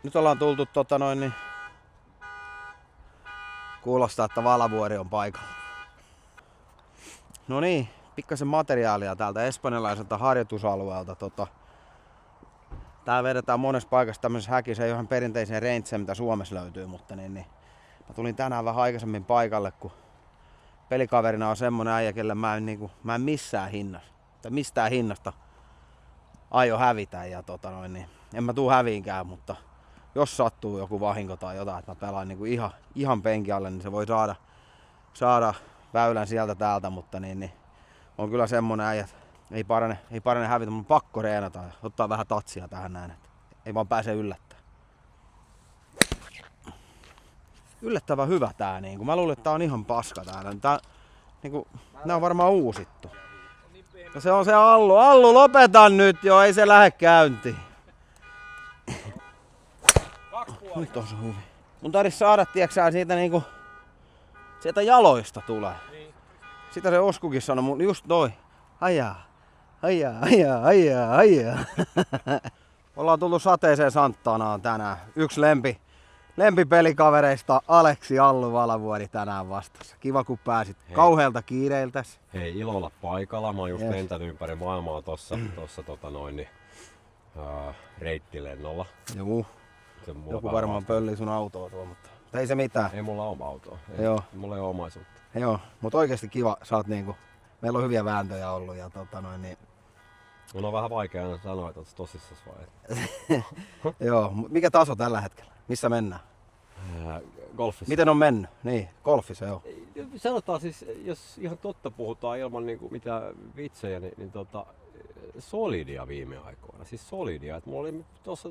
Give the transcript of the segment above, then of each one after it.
Nyt ollaan tultu kuulostaa, että Valavuori on paikalla. No niin, pikkasen materiaalia täältä espanjalaiselta harjoitusalueelta. Tää vedetään monessa paikassa tämmöisessä häkissä, ei ihan perinteiseen rangeeen, mitä Suomessa löytyy, mutta mä tulin tänään vähän aikaisemmin paikalle, kun pelikaverina on semmonen äijä, kelle mä en mistään hinnasta aio hävitä. Ja en mä tuu häviinkään, mutta jos sattuu joku vahinko tai jotain, että mä pelaan ihan penki alle, niin se voi saada väylän sieltä täältä, mutta on kyllä semmonen äijä, että ei parane hävitä, mun on pakko reenata ja ottaa vähän tatsia tähän näin, että ei vaan pääse yllättämään. Yllättävän hyvä tää, mä luulen, että tää on ihan paska täällä. Nää on varmaan uusittu. Ja se on se Allu, lopeta nyt jo, ei se lähde käyntiin. Nyt on se hyvin. Mun tarvitsisi saada, tieksää, siitä sieltä jaloista tulee. Sitä se Oskukin sanoi, mun just toi. Ajaa. Ollaan tullut sateeseen Santanaan tänään. Yksi lempipelikavereista, Aleksi Allu Valavuori tänään vastassa. Kiva kun pääsit. Hei. Kauhealta kiireiltäs. Hei, ilo olla paikalla. Mä oon just lentänyt ympäri maailmaa tossa reittilennolla. Juu. Joku varmaan pöllii sun autoa tuo, mutta ei se mitään. Ei mulla ole autoa. Mulla ei ole omaisuutta. Joo, mutta oikeesti kiva. Sä oot meillä on hyviä vääntöjä ollut ja Mun on vähän vaikea aina sanoa, että oot tosissas vai? Joo, mikä taso tällä hetkellä? Missä mennään? Golfissa. Miten on mennyt? Niin, golfissa joo. Sanotaan siis, jos ihan totta puhutaan ilman mitään vitsejä, niin solidia viime aikoina. Siis solidia. Et mulla oli tuossa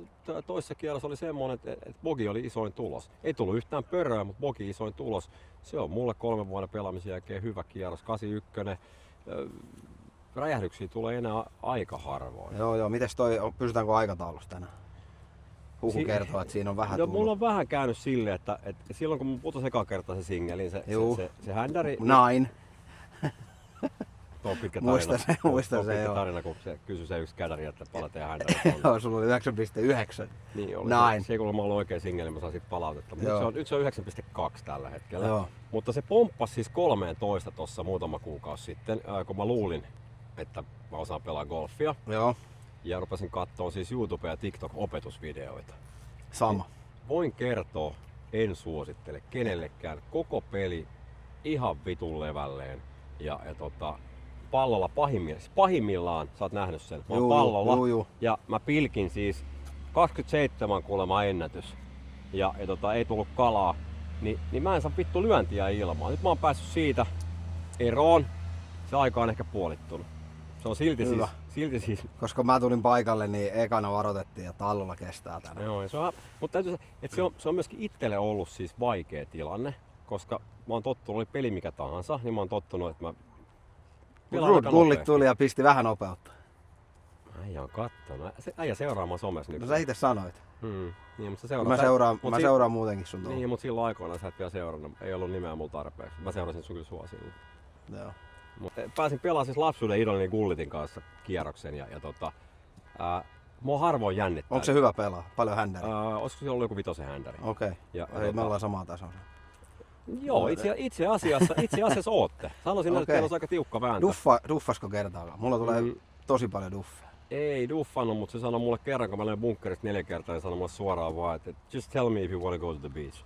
toisessa kierrossa oli semmoinen, että bogi oli isoin tulos. Ei tullut yhtään pöröä, mutta bogi isoin tulos. Se on mulle 3 vuoden pelaamisen jälkeen hyvä kierros. 81. Räjähdyksiä tulee enää aika harvoin. Joo. Mites pysytäänkö aikataulussa tänään? Huhu kertoo, että siinä on vähän tullut. Mulla on vähän käynyt silleen, että silloin kun mun putosi eka kertaa se singelin, se händäri... Näin. Tuo on pitkä tarina. Muistan se, joo. Tarina, kun se kysyi se yksi kädäri, että pala teidän händäri. Joo, sulla oli 9,9. Niin oli. Näin. Se ei kuulemma ollut oikein singeli, mä saan siitä palautetta. Nyt se on 9,2 tällä hetkellä. Joo. Mutta se pomppasi siis 13 tossa muutama kuukausi sitten, kun mä luulin, että mä osaan pelaa golfia. Joo. Ja rupesin katsoa siis YouTube- ja TikTok-opetusvideoita. Sama. Voin kertoa, en suosittele kenellekään. Koko peli ihan vitun levälleen. Ja pallolla pahimmillaan, sä oot nähnyt sen, mä oon pallolla. Juu. Ja mä pilkin siis 27 kuulemma ennätys. Ja ei tullut kalaa. Niin mä en saa vittu lyöntiä ilmaan. Nyt mä oon päässyt siitä eroon. Se aika on ehkä puolittunut. Se on silti siis... Koska mä tulin paikalle, niin ekana varoitettiin, että Allulla kestää tänään. Joo, mutta täytyy sanoa, että se on myöskin itselle ollut siis vaikea tilanne. Koska mä oon tottunut, oli peli mikä tahansa, niin mä oon tottunut, että mä Gullit tuli ja pisti vähän nopeutta. Äijä on kattonut. Äijä seuraamaan somessa nyt. No sä itse sanoit. Niin, mutta mä seuraan muutenkin sun tuolla. Niin, mutta silloin aikoinaan sä et vielä seurannut. Ei ollut nimeä mulla tarpeeksi. Mä seurasin sun kyllä sua silloin. Joo. Pääsin pelaamaan siis lapsuuden idolini Gullitin kanssa kierroksen mua harvoin jännittää. Onko se hyvä pelaa? Paljon händäriä? Olisiko se ollut joku 5 händäri? Okei. Me ollaan samaa tasoa. Joo, itse asiassa ootte. Sanoisin, että teillä on aika tiukka vääntö. Duffasko kertaakaan? Mulla tulee tosi paljon duffia. Ei duffannut, mutta se sanoi mulle kerran, kun mä löin bunkkerista 4 kertaa, niin sanoi mulle suoraan vaan, että just tell me if you want to go to the beach.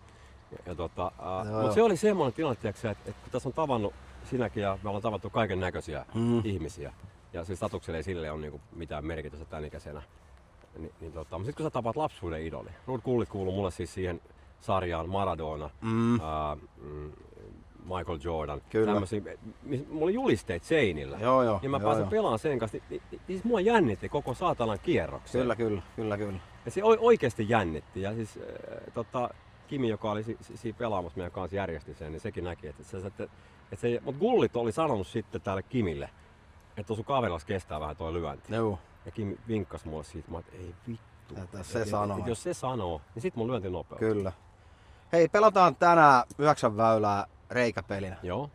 Mutta se oli semmoinen tilanne, että kun tässä on tavannut sinäkin ja me ollaan tavattu kaiken näköisiä ihmisiä. Ja siis statukselle ei sille ole niinku mitään merkitystä tämän ikäisenä. Mutta sitten kun sä tapaat lapsuuden idoli, Ruud Gullit kuuluu mulle siis siihen sarjaan Maradona, Michael Jordan, tämmöisiä, mulla oli julisteet seinillä. Joo. Ja mä pääsin pelaamaan sen kanssa, niin mua jännitti koko saatanan kierroksen. Kyllä. Ja se oikeasti jännitti. Ja siis Kimi, joka oli siinä pelaamassa meidän kanssa järjesti sen, niin sekin näki, mutta Gullit oli sanonut sitten tälle Kimille, että sun kaverilla kestää vähän toi lyönti. Joo. Ja Kimi vinkkasi mulle siitä, että ei vittu. Jos se sanoo, niin sit mun lyönti nopeutuu. Kyllä. Hei, pelataan tänään 9 väylää reikäpelinä. Joo.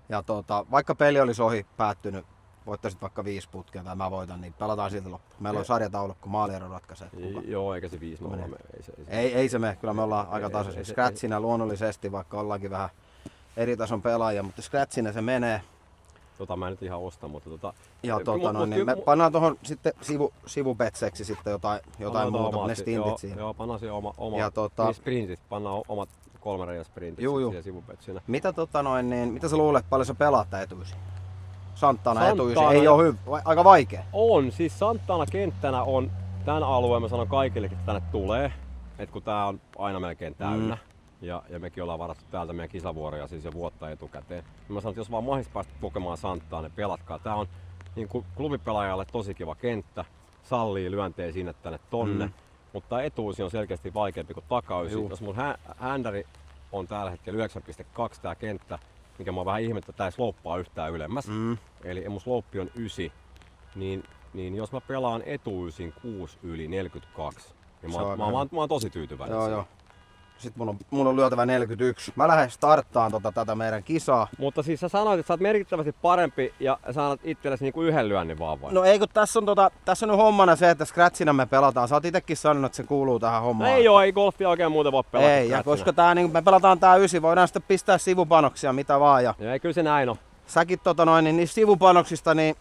Ja vaikka peli olisi päättynyt voittaisit vaikka 5 putkea tai mä voitan, niin pelataan silti loppuun. Meillä on sarjataulukko, maaliero ratkaisee. Joo, eikä se 5-0 mene. Ei se mene, kyllä me ollaan aika tasaisesti. Scratchina luonnollisesti, vaikka ollaankin vähän eri tason pelaajia, mutta Scratchina se menee. Mä en nyt ihan osta, mutta ja niin me pannaan tuohon sitten sivupetseksi sitten jotain muuta, ne stintit siihen. Joo, pannaan siihen oma ja niin sprintit, pannaan omat 3 reiän sprintit siihen sivupetsinä. Mitä sä luulet, paljon sä pelaat tää etuysin? Santana etuysin ei ole aika vaikea. On, siis Santana kenttänä on tän alueen, mä sanon kaikillekin, että tänne tulee, että kun tää on aina melkein täynnä. Ja mekin ollaan varattu täältä meidän kisavuoroja siis jo vuotta etukäteen. Mä sanon, että jos vaan mahdollisesti päästä kokemaan Santaa, niin pelatkaa. Tää on niin kuin klubipelaajalle tosi kiva kenttä, sallii lyöntejä sinne tänne tonne. Mutta etuusi on selkeästi vaikeampi kuin takausi. Jos mun händäri on tällä hetkellä 9.2 tää kenttä, mikä mä oon vähän ihmettä, että tää ei sloppaa yhtään ylemmäs. Eli mun sloppi on 9, niin jos mä pelaan etuusin 6 yli 42, niin mä oon tosi tyytyväinen. Joo. Sitten mun on lyötävä 41. Mä lähden starttaan tätä meidän kisaa. Mutta siis sä sanoit, että sä oot merkittävästi parempi ja sä annat itsellesi niinku yhden lyönnin vaan vai? No ei, kun tässä on nyt hommana se, että Scratchina me pelataan. Sä oot itekin sanonut, että se kuuluu tähän hommaan. Ei golfia oikein muuten voi pelata. Ei, ja koska me pelataan tää 9, voidaan sitten pistää sivupanoksia mitä vaan. Ja ei, kyllä se näin on. Säkin niin niistä sivupanoksista niin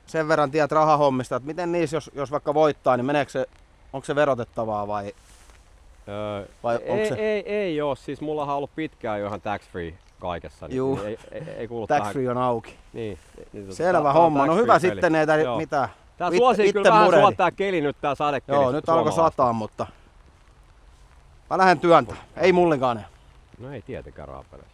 sen verran tiedät rahahommista, että miten niissä, jos vaikka voittaa, niin onko se verotettavaa vai ei oo, siis mullahan on ollut pitkään jo ihan tax free kaikessa, niin ei kuulu tax tähän. Free on auki. Niin, selvä homma, no hyvä peli. Sitten ei mitään. Tää suosii kyllä vähän sua tää keli nyt, tää sadekeli. Joo, nyt alkoi sataa, mutta mä lähden työntää, ei mullinkaan. No ei tietenkään raapeleissä.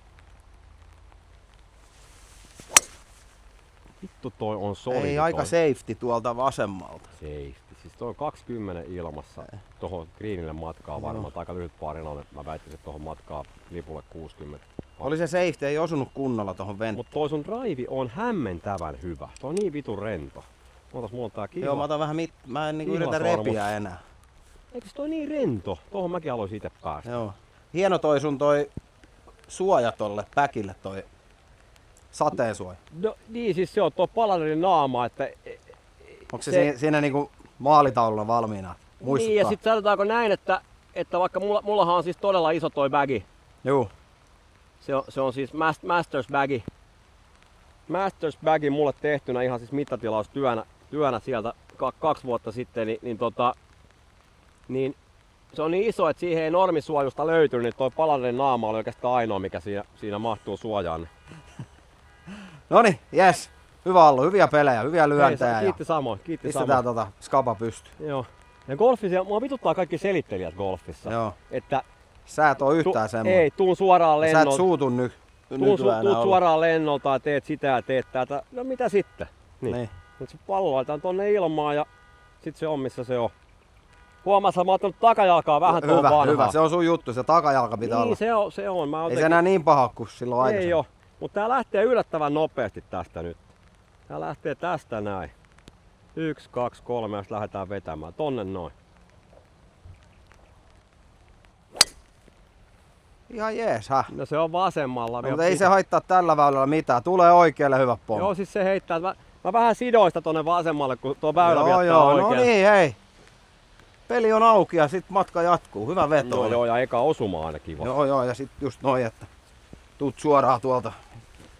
Vittu toi on solidi. Ei aika safety tuolta vasemmalta. Safety. Siis toi on 20 ilmassa tohon greenille matkaa varmaan. Aika lyhyt parina, mä väittäisin, että tohon matkaa lipulle 60. Oli se safety, ei osunut kunnolla tohon venttiin. Mut toi sun drive on hämmentävän hyvä. Toi on niin vitun rento. Mulla on tää kiva. Joo, mä otan vähän mä en yritä repiä enää. Eikös toi niin rento? Tohon mäkin haluaisin ite päästä. Joo. Hieno toi sun suoja tolle päkille toi sateensuoja. No niin, siis se on tuo palanerin naama, että onko se siinä niinku maalitaululla valmiina? Muistuttaa. Niin, ja sit sanotaanko näin, että vaikka mullahan on siis todella iso toi bagi. Juu. Se on siis Masters bagi. Masters bagi mulle tehtynä ihan siis mittatilaustyönä sieltä 2 vuotta sitten, niin se on niin iso, että siihen ei normisuojusta löytynyt, niin toi palanerin naama oli oikeastaan ainoa, mikä siinä mahtuu suojaan. Noniin, jes. Hyvä ollut, hyviä pelejä, hyviä lyöntejä. Kiitti samoin, pistetään skapa pystyyn. Joo. Ja golfissa, mua vituttaa kaikki selittelijät golfissa. Joo. Että sä et oo yhtään semmoinen. Ei, tuun suoraan lennolta. Sä et suutu tuut suoraan lennolta ja teet sitä ja teet tätä. No mitä sitten? Niin. Nyt se pallo laitetaan tonne ilmaan ja sit se on missä se on. Huomaatko, mä oon ottanut takajalkaa vähän tuohon vanhaan. Hyvä, se on sun juttu, se takajalka pitää olla. Niin, se on. Ei se enää niin paha kuin silloin aikaisemmin. Ei oo, mutta tää lähtee yllättävän nopeasti tästä nyt. Tää lähtee tästä näin. 1, 2, 3 ja sitten lähdetään vetämään. Tonne noin. Ihan jees, hä? No se on vasemmalla. No, mutta ei se haittaa tällä väylällä mitään. Tulee oikealle hyvä pommi. Joo, siis se heittää. Mä vähän sidoista tonne vasemmalle, kun tuo väylä viettää oikein. No niin, hei. Peli on auki ja sit matka jatkuu. Hyvä veto. No, joo, ja eka osuma aina kiva. Joo, ja sit just noin, että tuut suoraan tuolta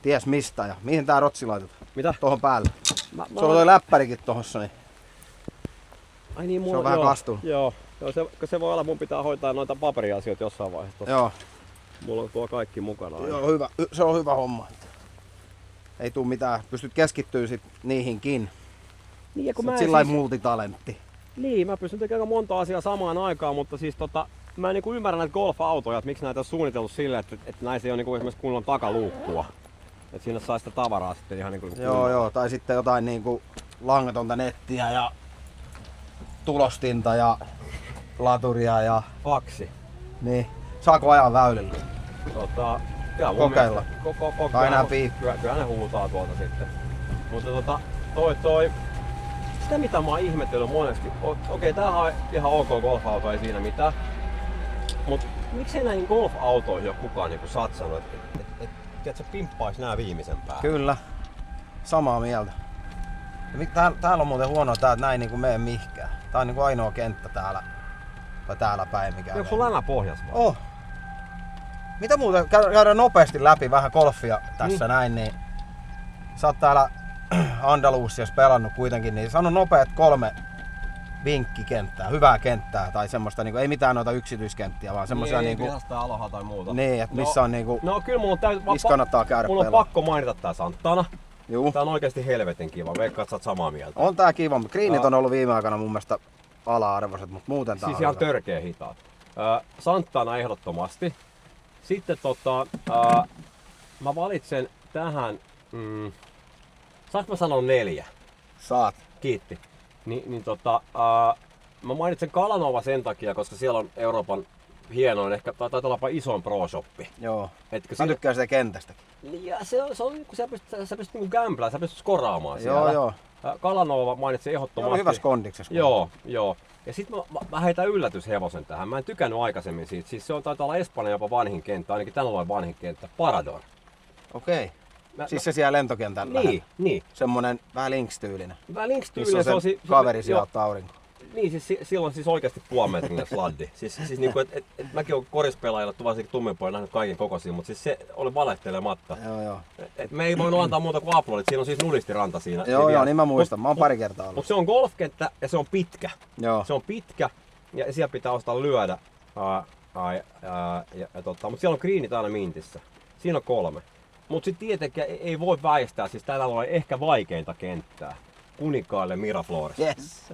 ties mistä ja mihin tää rotsi laitetaan? Mitä? Tohon päälle. Se on toi läppärikin tohossa, niin ai niin, se on vähän kastunut. Joo, se voi olla, mun pitää hoitaa noita paperiasioita jossain vaiheessa. Tossa. Joo. Mulla on tuo kaikki mukana. Joo, hyvä. Se on hyvä homma. Ei tuu mitään. Pystyt keskittyä sit niihinkin. Niin, ja kun mä sillä multitalentti. Niin, mä pystyn tekemään monta asiaa samaan aikaan, mutta siis mä en niinku ymmärrä näitä golf-autoja, että miksi näitä on suunniteltu silleen, että näissä ei ole niinku esimerkiksi kunnon takaluukkua. Että siinä saa sitä tavaraa sitten ihan niinku Joo, tai sitten jotain niinku langatonta nettiä ja tulostinta ja laturia ja faksi. Niin. Saako ajaa väylillä? Kokeilla. Tai enää piippi. Kyllä ne huutaa tuolta sitten. Mutta sitä mitä mä oon ihmetellyt monesti, okei, tämähän on ihan ok golf-auto, ei siinä mitään. Mut miksei näihin golf-autoihin ole kukaan niinku satsannut, että se pimppaisi nää viimeisen päälle? Kyllä, samaa mieltä. Täällä on muuten huono tää, että näin niinku mene mihkään. Tää on niinku ainoa kenttä täällä. Tai täällä päin mikä Onko sun lämä pohjas vai? Oh. Mitä muuta? Käydään nopeasti läpi vähän golfia tässä näin, niin sä oot täällä Andalusiassa pelannut kuitenkin, niin sano nopeat 3 vinkkikenttää, hyvää kenttää tai semmoista, niinku, ei mitään noita yksityiskenttiä, vaan semmosia niin, niinku... Vihasta Aloha tai muuta. Niin, että missä on niinku... No kyllä mulla on missä kannattaa käydä mulla on pelaa. pakko mainita tää Santana. Juu. Tää on oikeesti helvetin kiva, veikkaat että sä oot samaa mieltä. On tää kiva, mutta greenit on ollut viime aikana mun mielestä ala-arvoiset, mutta muuten tää Siis on ihan hyvä. törkeä hitaat. Santana ehdottomasti. Sitten mä valitsen tähän, saanko mä sanoa 4? Saat. Kiitti. Mä mainitsen Kalanova sen takia, koska siellä on Euroopan hienoin, ehkä taitaa olla isoin pro-shoppi. Joo. Etkö Mä tykkään sitä kentästäkin. Ja se on kun sä pystyt niinku gamblaa, sä pystyt skoraamaan siellä. Joo. Kalanova mainitsin ehdottomasti. Joo, hyvässä kondiksessa. Joo. Ja sit mä heitän yllätyshevosen tähän. Mä en tykännyt aikaisemmin siitä. Siis se on taitaa olla Espanjan jopa vanhin kenttä, ainakin tänä alueen vanhin kenttä. Parador. Okei. Siis se siellä lentokentällä. Niin. Semmonen vähän links-tyylinen. Vähän Missä on se kaveri sijoittaa aurinko. Niin, siis silloin siis oikeasti puolimetrinen sladdi. siis niinku, et mäkin oon korispelaajilla, varsinkin tummempaa nähnyt kaiken kokoisia, mutta siis se oli valehtelematta. Joo. Et me ei voinut antaa muuta kuin aplodit, siinä on siis nulistiranta siinä. Joo, niin mä muistan. Mä oon pari kertaa ollut. Mutta se on golfkenttä ja se on pitkä. Joo. Se on pitkä ja siellä pitää osata lyödä. Mutta siellä on greenit aina mintissä. Siinä on 3. Mutta sitten tietenkään ei voi väistää, siis täällä on ehkä vaikeinta kenttää. Kuninkaille Miraflores. Yes.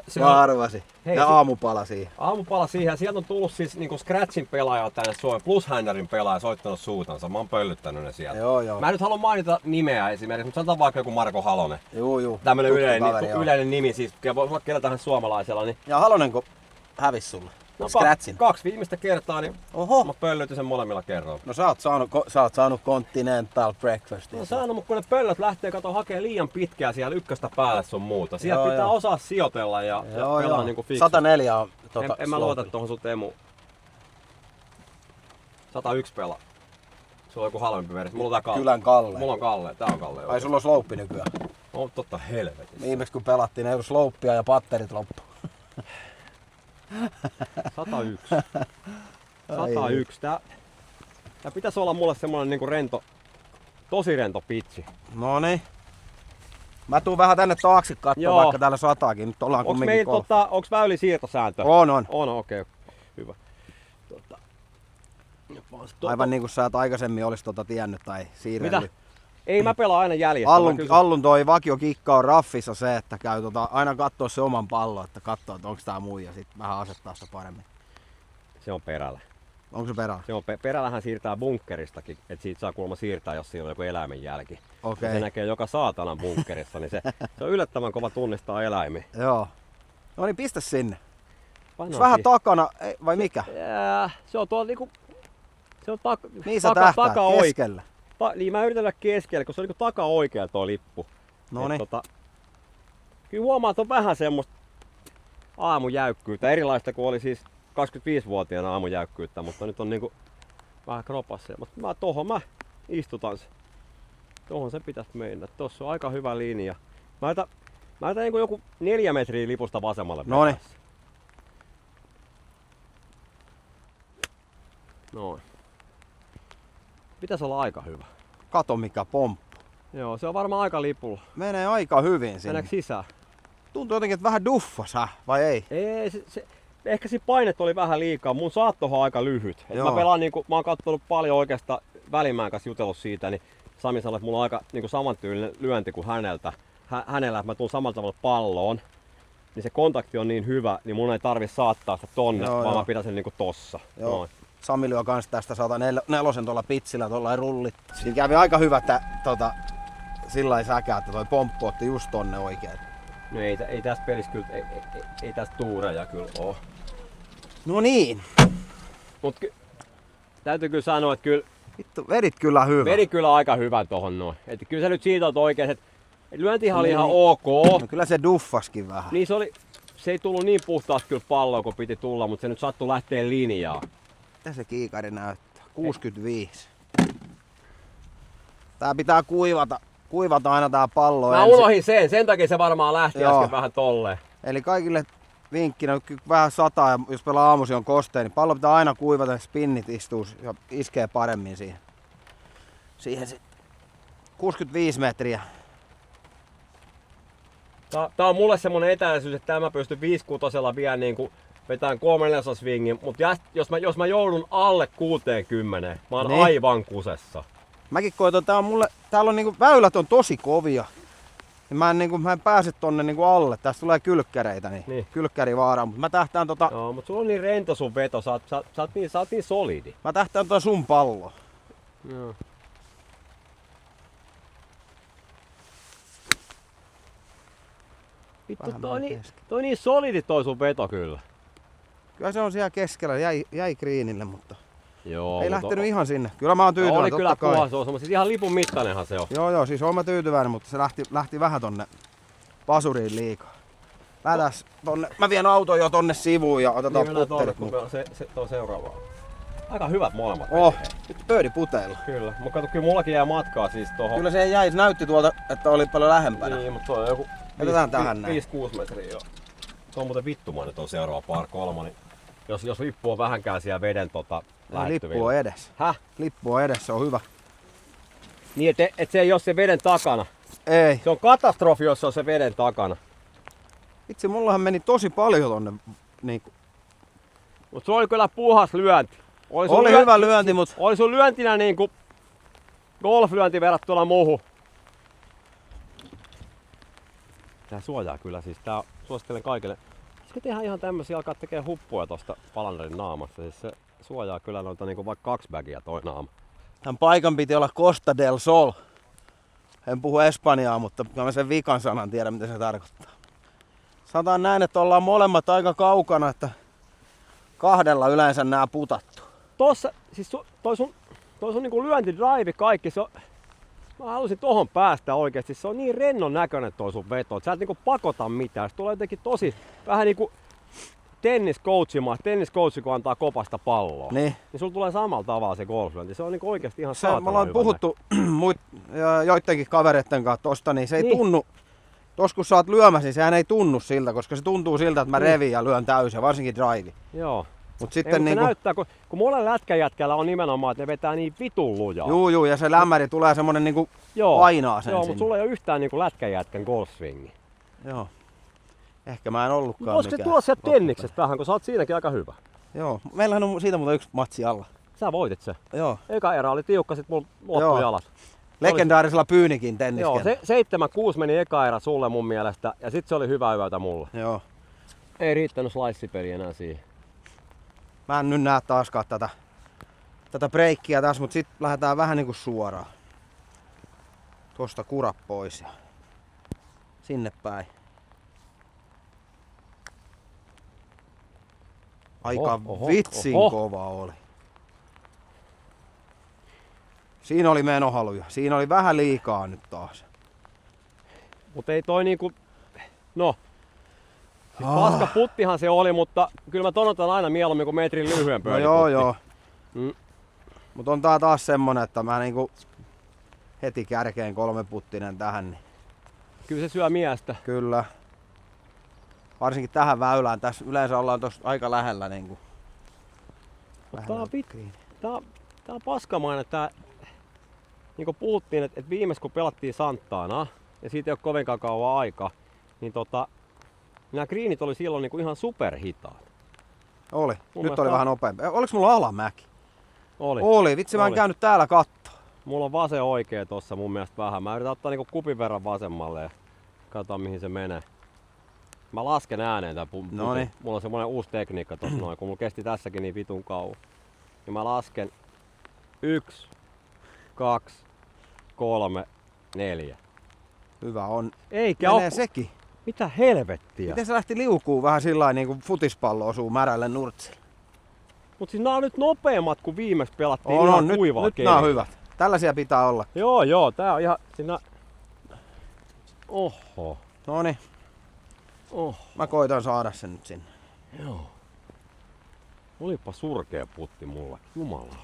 Se mä arvasin. Hei, ja aamupala siihen. Aamupala siihen. Sieltä on tullut siis niinku Scratchin pelaaja tänne Suomeen, plus Händerin pelaaja soittanut suutansa. Mä oon pöllyttänyt ne sieltä. Joo. Mä en nyt halua mainita nimeä esimerkiksi, mutta sanotaan vaikka joku Marko Halonen. Joo. Tämmönen yleinen nimi, siis voi olla kellä tahansa suomalaisella. Niin... Ja Halonenko hävis sulle? No, Scratchin. 2 viimeistä kertaa, niin Oho. mä pöllytin sen molemmilla kerroilla. No sä oot saanut Continental Breakfastia. No saanut, mutta kun ne pöllöt lähtee hakee liian pitkään siellä ykköstä päälle sun muuta. Siellä pitää osaa sijoitella ja pelaa niinku fiksu. 104 on En mä luota tohon sun Teemu. 101 pelaa. Sulla on joku halvempi versio. Mulla on tää Kalle. Kylän Kalle. Mulla on Kalle. Tää on Kalle. Ai sulla on slope nykyään. On totta helvetissä. Viimeksi kun pelattiin, ne ei ollut slopea ja patterit loppu. 101. 101. Tää pitäisi olla mulle semmonen niinku tosi rento pitchi. Noniin. Mä tuun vähän tänne taakse katsomaan, vaikka täällä sataakin. Nyt ollaan kumminkin onks väyli siirtosääntö? On. Okei. Hyvä. Aivan niin kuin sä et aikaisemmin olis tiennyt tai siirrellyt. Mitä? Ei mä pelaa aina jäljestä. Allun toi vakiokikka on raffissa se, että käy aina kattoo se oman pallon, että katsoo, että onks tää muu ja sit vähän asettaa sitä paremmin. Se on perällä. Onko se perällä? Se on perällähän siirtää bunkkeristakin, että siitä saa kuulemma siirtää, jos siinä on joku eläimen jälki. Okei. Se näkee joka saatanan bunkkerissa, niin se on yllättävän kova tunnistaa eläimiä. Joo. No niin, pistä sinne. Onko vähän takana, vai mikä? Se on tuolla niinku... Se on niin sä tähtää, keskellä. Niin mä yritän olla keskellä, koska se on niinku taka-oikealla tuo lippu. Noniin. Kyllä huomaa, että on vähän semmoista aamujäykkyyttä. Erilaista kuin oli siis 25-vuotiaana aamujäykkyyttä, mutta nyt on niinku vähän kropassa. Mutta tohon mä istutan se. Tohon se pitäisi mennä. Tossa on aika hyvä linja. Mä yritän niinku joku 4 metriä lipusta vasemmalle. Noniin. Noin. Pitäisi olla aika hyvä. Kato mikä pomppu. Joo, se on varmaan aika lipulla. Menee aika hyvin sinne. Mennäänkö sisään? Tuntuu jotenkin, että vähän duffas, vai ei? Ei, ehkä se painet oli vähän liikaa. Mun saattohan on aika lyhyt. Mä pelaan niinku, mä oon kattonut paljon oikeastaan Välimäen kanssa jutellut siitä, niin Sami sanoi, että mulla on aika niinku samantyylinen lyönti kuin hänellä, että mä tuun samalla tavalla palloon. Niin se kontakti on niin hyvä, niin mun ei tarvi saattaa sitä tonne, vaan mä pidän sen niinku tossa. Noin. Sami lyö kans tästä 104 tuolla pitsillä, tuolla rullit. Siinä kävi aika hyvä sillä säkä, että toi pomppu otti just tonne oikein. No ei tästä pelissä kyllä, ei tästä tuureja kyllä oo. No niin. Mut täytyy kyllä sanoa, että kyllä... Vittu, vedit kyllä hyvä. Vedi kyllä aika hyvän tohon noin. Että kyllä sä nyt siitä oot oikein, että lyöntihan oli ihan ok. No kyllä se duffaskin vähän. Niin se ei tullut niin puhtaasti kyllä palloa kuin piti tulla, mutta se nyt sattui lähteä linjaan. Mitä se kiikari näyttää? 65. Tää pitää kuivata kuivataan aina tää pallo Mä ensin. unohin sen takia se varmaan lähti Joo. äsken vähän tolleen. Eli kaikille vinkkinä, kun vähän sataa ja jos pelaa aamuisin on kosteen, niin pallo pitää aina kuivata ja spinnit istuu ja iskee paremmin siihen. Siihen sitten 65 metriä. Tää on mulle semmonen etäisyys, että tää mä pystyn 5-6 vielä niinku vetään 3/4 swingin, mutta jos mä joudun alle 60, mä oon Niin. aivan kusessa. Mäkin koitan, täällä on niinku, väylät on tosi kovia. Ja mä en pääse tonne niinku alle. Tästä tulee kylkkäreitä, niin. Kylkkärivaaraan. Mutta mä tähtään Joo, mut sulla on niin rento sun veto, sä oot niin solidi. Mä tähtään sun palloa. Joo. Vittu, Vähän toi niin solidi toi sun veto kyllä. Kyllä se on siellä keskellä, jäi greenille, mutta Joo, ei lähtenyt ihan sinne. Kyllä mä oon tyytyväinen, oli kyllä totta kai. puhas osa, mutta siis ihan lipun mittainenhan se on. Joo, siis oon mä tyytyväinen, mutta se lähti vähän tonne pasuriin liikaa. Lähdäs tonne, mä vien auton jo tonne sivuun ja otetaan putterit mukaan. Tuo seuraava. Aika hyvät molemmat. Nyt pöydi puteilla. Kyllä, mutta kato, kyllä mullakin jää matkaa siis tohon. Kyllä se jäi, näytti tuolta, että oli paljon lähempänä. Niin, mutta tuo on joku Jätetään tähän näin. 5-6 metriä jo. Se on muuten vittumainen tuo seuraava par 3, niin jos lippu on vähänkään siellä veden Lippu on edessä. Häh? Lippu on edessä, se on hyvä. Niin, et se ei ole se veden takana. Ei. Se on katastrofi, jos se on se veden takana. Itse mullahan meni tosi paljon tonne. Niinku. Mut se oli kyllä puhas lyönti. Oli hyvä lyönti, mut Oli sun lyöntinä niinku golflyönti verrattuna muuhun. Tää suojaa kyllä siis. Tää suosittelen kaikille. Pitäisikö tehdä ihan tämmösiä, alkaa tekee huppuja tosta Palanderin naamasta. Siis se suojaa kyllä noita niinku vaikka 2 bagia toi naama. tämän paikan piti olla Costa del Sol. En puhu espanjaa, mutta mä sen vikan sanan tiedän, mitä se tarkoittaa. Sanotaan näin, että ollaan molemmat aika kaukana, että 2 yleensä nää putattu. Tossa, siis toi sun niinku lyönti, drive, kaikki, se on, mä halusin tohon päästä oikeesti. Se on niin rennon näköinen toi sun veto, että sä et niinku pakota mitään. Se tulee jotenkin tosi, vähän niinku tenniscoachi kun antaa kopasta palloa. Niin. Niin sulla tulee samalla tavalla se golflyönti. Se on niinku oikeesti ihan Se, saatana me ollaan hyvä puhuttu joidenkin kavereiden kanssa tosta, niin se ei tunnu. Tos kun sä oot lyömässä, niin sehän ei tunnu siltä, koska se tuntuu siltä, että mä revin ja lyön täysin, varsinkin drive. Joo. Mut Ei, sitten mutta niinku, se näyttää, kun monen lätkäjätkällä on nimenomaan, että ne vetää niin vitun lujaa. juu, ja se lämmäri tulee semmonen niinku painaa sen Joo, sinne. mutta sulla ei ole yhtään niinku lätkäjätkän golfswingi. Joo. Ehkä mä en ollutkaan Voisiko se mikään. tulla sieltä tenniksestä vähän, kun sä oot siinäkin aika hyvä? Joo, meillähän on siitä muuten 1 matsi alla. Sä voitit se. Joo. Eka erä oli tiukka, sit mulla loppui jalat. Legendaarisella Pyynikin Joo, tenniskenttä. 7-6 meni eka erä sulle mun mielestä, ja sit se oli hyvä yötä mulle. Joo. Ei riittänyt slice-peliä enää siihen. Mä en nyt näe taaskaan tätä breikkiä tässä, mutta sit lähdetään vähän niinku suoraan. Tuosta kurat pois ja sinne päin. Aika vitsin kova oli. Siinä oli menohaluja. Siinä oli vähän liikaa nyt taas. Mut ei toi niinku... No. Siis paska puttihan se oli, mutta kyllä mä tonotan aina mieluummin kuin metrin lyhyen pöydin Joo. Mut on tää taas semmonen, että mä niinku heti kärkeen 3-puttinen tähän. Niin kyllä se syö miestä. kyllä. Varsinkin tähän väylään. Tässä yleensä ollaan tossa aika lähellä niinku. Tää on paskamainen tää. Niin kuin puhuttiin, että viimeis kun pelattiin Santana, ja siitä ei ole kovinkaan kauan aikaa, niin nämä greenit oli silloin niinku ihan superhitaat. Oli. Mun Nyt mielestä oli vähän nopeampi. Oliks mulla alamäki? Oli. Vitsi, mä en käynyt täällä kattoo. Mulla on vasen oikee tossa mun mielestä vähän. Mä yritän ottaa niinku kupin verran vasemmalle ja katsotaan mihin se menee. Mä lasken ääneen tää Noniin. Mulla on semmonen uusi tekniikka tossa noin, kun mulla kesti tässäkin niin vitun kauan. Ja mä lasken 1, 2, 3, 4. Hyvä on. Eikä Menee oo. sekin. Mitä helvettiä? Miten se lähti liukuu vähän sillain niinku futispallo osuu märälle nurtsille? Mut siis nää on nyt nopeammat kuin viimeksi pelattiin ihan nyt kuivaa nää on hyvät. Tällaisia pitää olla. Joo, tää on ihan siinä... Oho. Noniin. Mä koitan saada sen nyt sinne. Joo. Olipa surkea putti mulla. Jumalauta.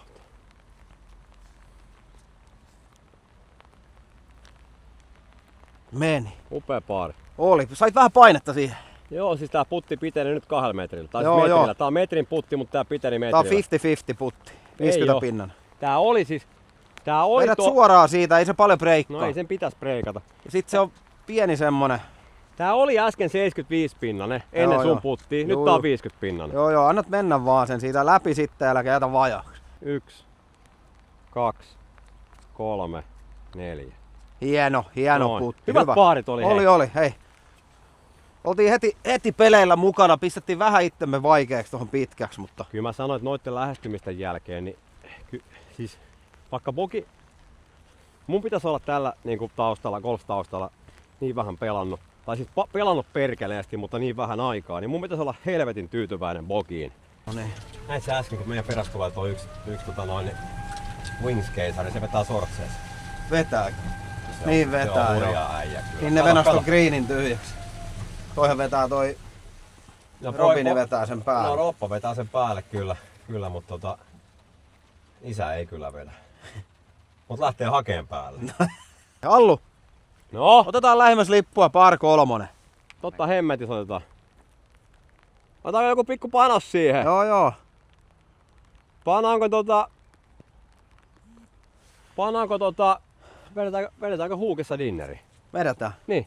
Meni. Upea paari. Oli. Sait vähän painetta siihen. Joo, siis tää putti piteni nyt 2 metrillä. Tai Joo, siis metrillä. joo. Tää on metrin putti, mutta tää piteni Tää on metrillä. 50-50 putti. 50 pinnan. Tää oli siis... Tää oli Vedät suoraan siitä, ei se paljon breikkaa. No ei sen pitäis breikata. Ja sit se on pieni semmonen. Tää oli äsken 75 pinnanen ennen sun puttia. Nyt tää on 50 pinnanen. Joo, annat mennä vaan sen siitä läpi sitten, äläkä jätä vajaaksi. 1, 2, 3, 4. Hieno Noin. putti. Hyvät paarit oli. Oli, hei. Oltiin heti peleillä mukana, pistettiin vähän itsemme vaikeaksi tuohon pitkäksi, mutta... Kyllä mä sanoin, että noitten lähestymisten jälkeen, niin siis vaikka bogi... Mun pitäisi olla tällä niin kuin taustalla, golf-taustalla niin vähän pelannut, tai siis pelannut perkeleesti, mutta niin vähän aikaa, niin mun pitäisi olla helvetin tyytyväinen bogiin. No niin. Näissä äsken, kun meidän perässä tulee tuo yksi Wings-keisari, se vetää sortseessa. Vetääkö? Se Niin on, vetää, se on joo. hurjaa äijä kyllä. Niin ne venas ton greenin tyhjäksi. Toihan vetää toi... Robini vetää sen päälle. No Roppa vetää sen päälle kyllä mutta isä ei kyllä vedä. Mut lähtee hakeen päälle. Allu, No, otetaan lähemmäs lippua par 3. totta hemmetis otetaan. Otetaanko joku pikku panos siihen? Joo. Panaanko vedetäänkö huukissa dinneri? Vedetään. Niin.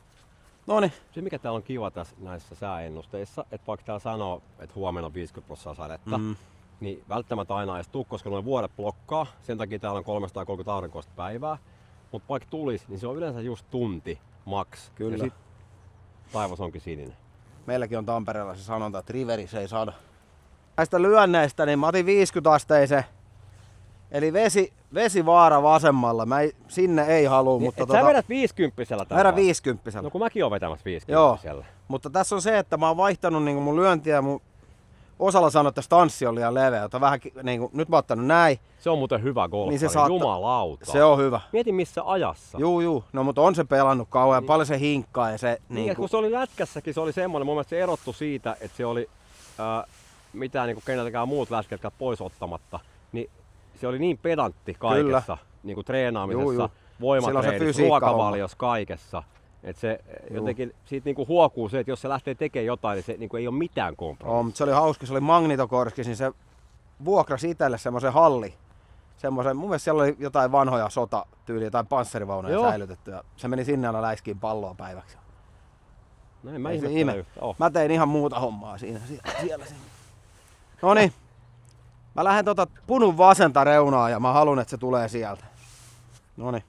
Noniin. Se mikä täällä on kiva tässä näissä sääennusteissa, että vaikka täällä sanoo, että huomenna on 50% sadetta, niin välttämättä aina edes tuu, koska noin vuodet blokkaa. Sen takia täällä on 330 aurinkoista päivää. Mutta vaikka tulisi, niin se on yleensä just tunti maks. Kyllä. Ja sit taivas onkin sininen. Meilläkin on Tampereella se sanonta, että riverissä ei sada. Näistä lyönneistä, niin mä otin 50-asteisen. Eli vesivaara vasemmalla. Sinne ei halua, mutta Sä vedät 50-sellä täällä? Vedän 50. No kun mäkin oon vetämässä 50-sellä. Joo, mutta tässä on se, että mä oon vaihtanut niin mun lyöntiä ja mun osalla sanoi, että stanssi on liian leveä. Jota vähän, niin kuin, nyt mä oon ottanut näin. Se on muuten hyvä golfari, Niin se saattaa... jumalauta. Se on hyvä. Mieti missä ajassa. Juu. No mutta on se pelannut kauan ja paljon se hinkkaa ja se... Niin, kun se oli lätkässäkin, se oli semmoinen, mun mielestä se erottu siitä, että se oli mitään niin keneltäkään muut lätkät pois ottamatta, niin se oli niin pedantti kaikessa, niin kuin treenaamisessa, voimatreenissä, ruokavaliossa, kaikessa. Että se jotenkin siitä niinku huokuu se, että jos se lähtee tekemään jotain, niin se niinku ei ole mitään kompromissia. Mutta se oli hauska, se oli Magnitokorskis, niin se vuokrasi itselle semmoisen halli. Semmoisen, mun mielestä siellä oli jotain vanhoja sotatyyliä tai panssarivaunuja säilytetty ja se meni sinne aina läiskiin palloa päiväksi. No en mä ihmettele yhtä. Mä tein ihan muuta hommaa siinä. Siellä. Noniin. Mä lähden punun vasenta reunaa ja mä haluan, että se tulee sieltä. Noniin.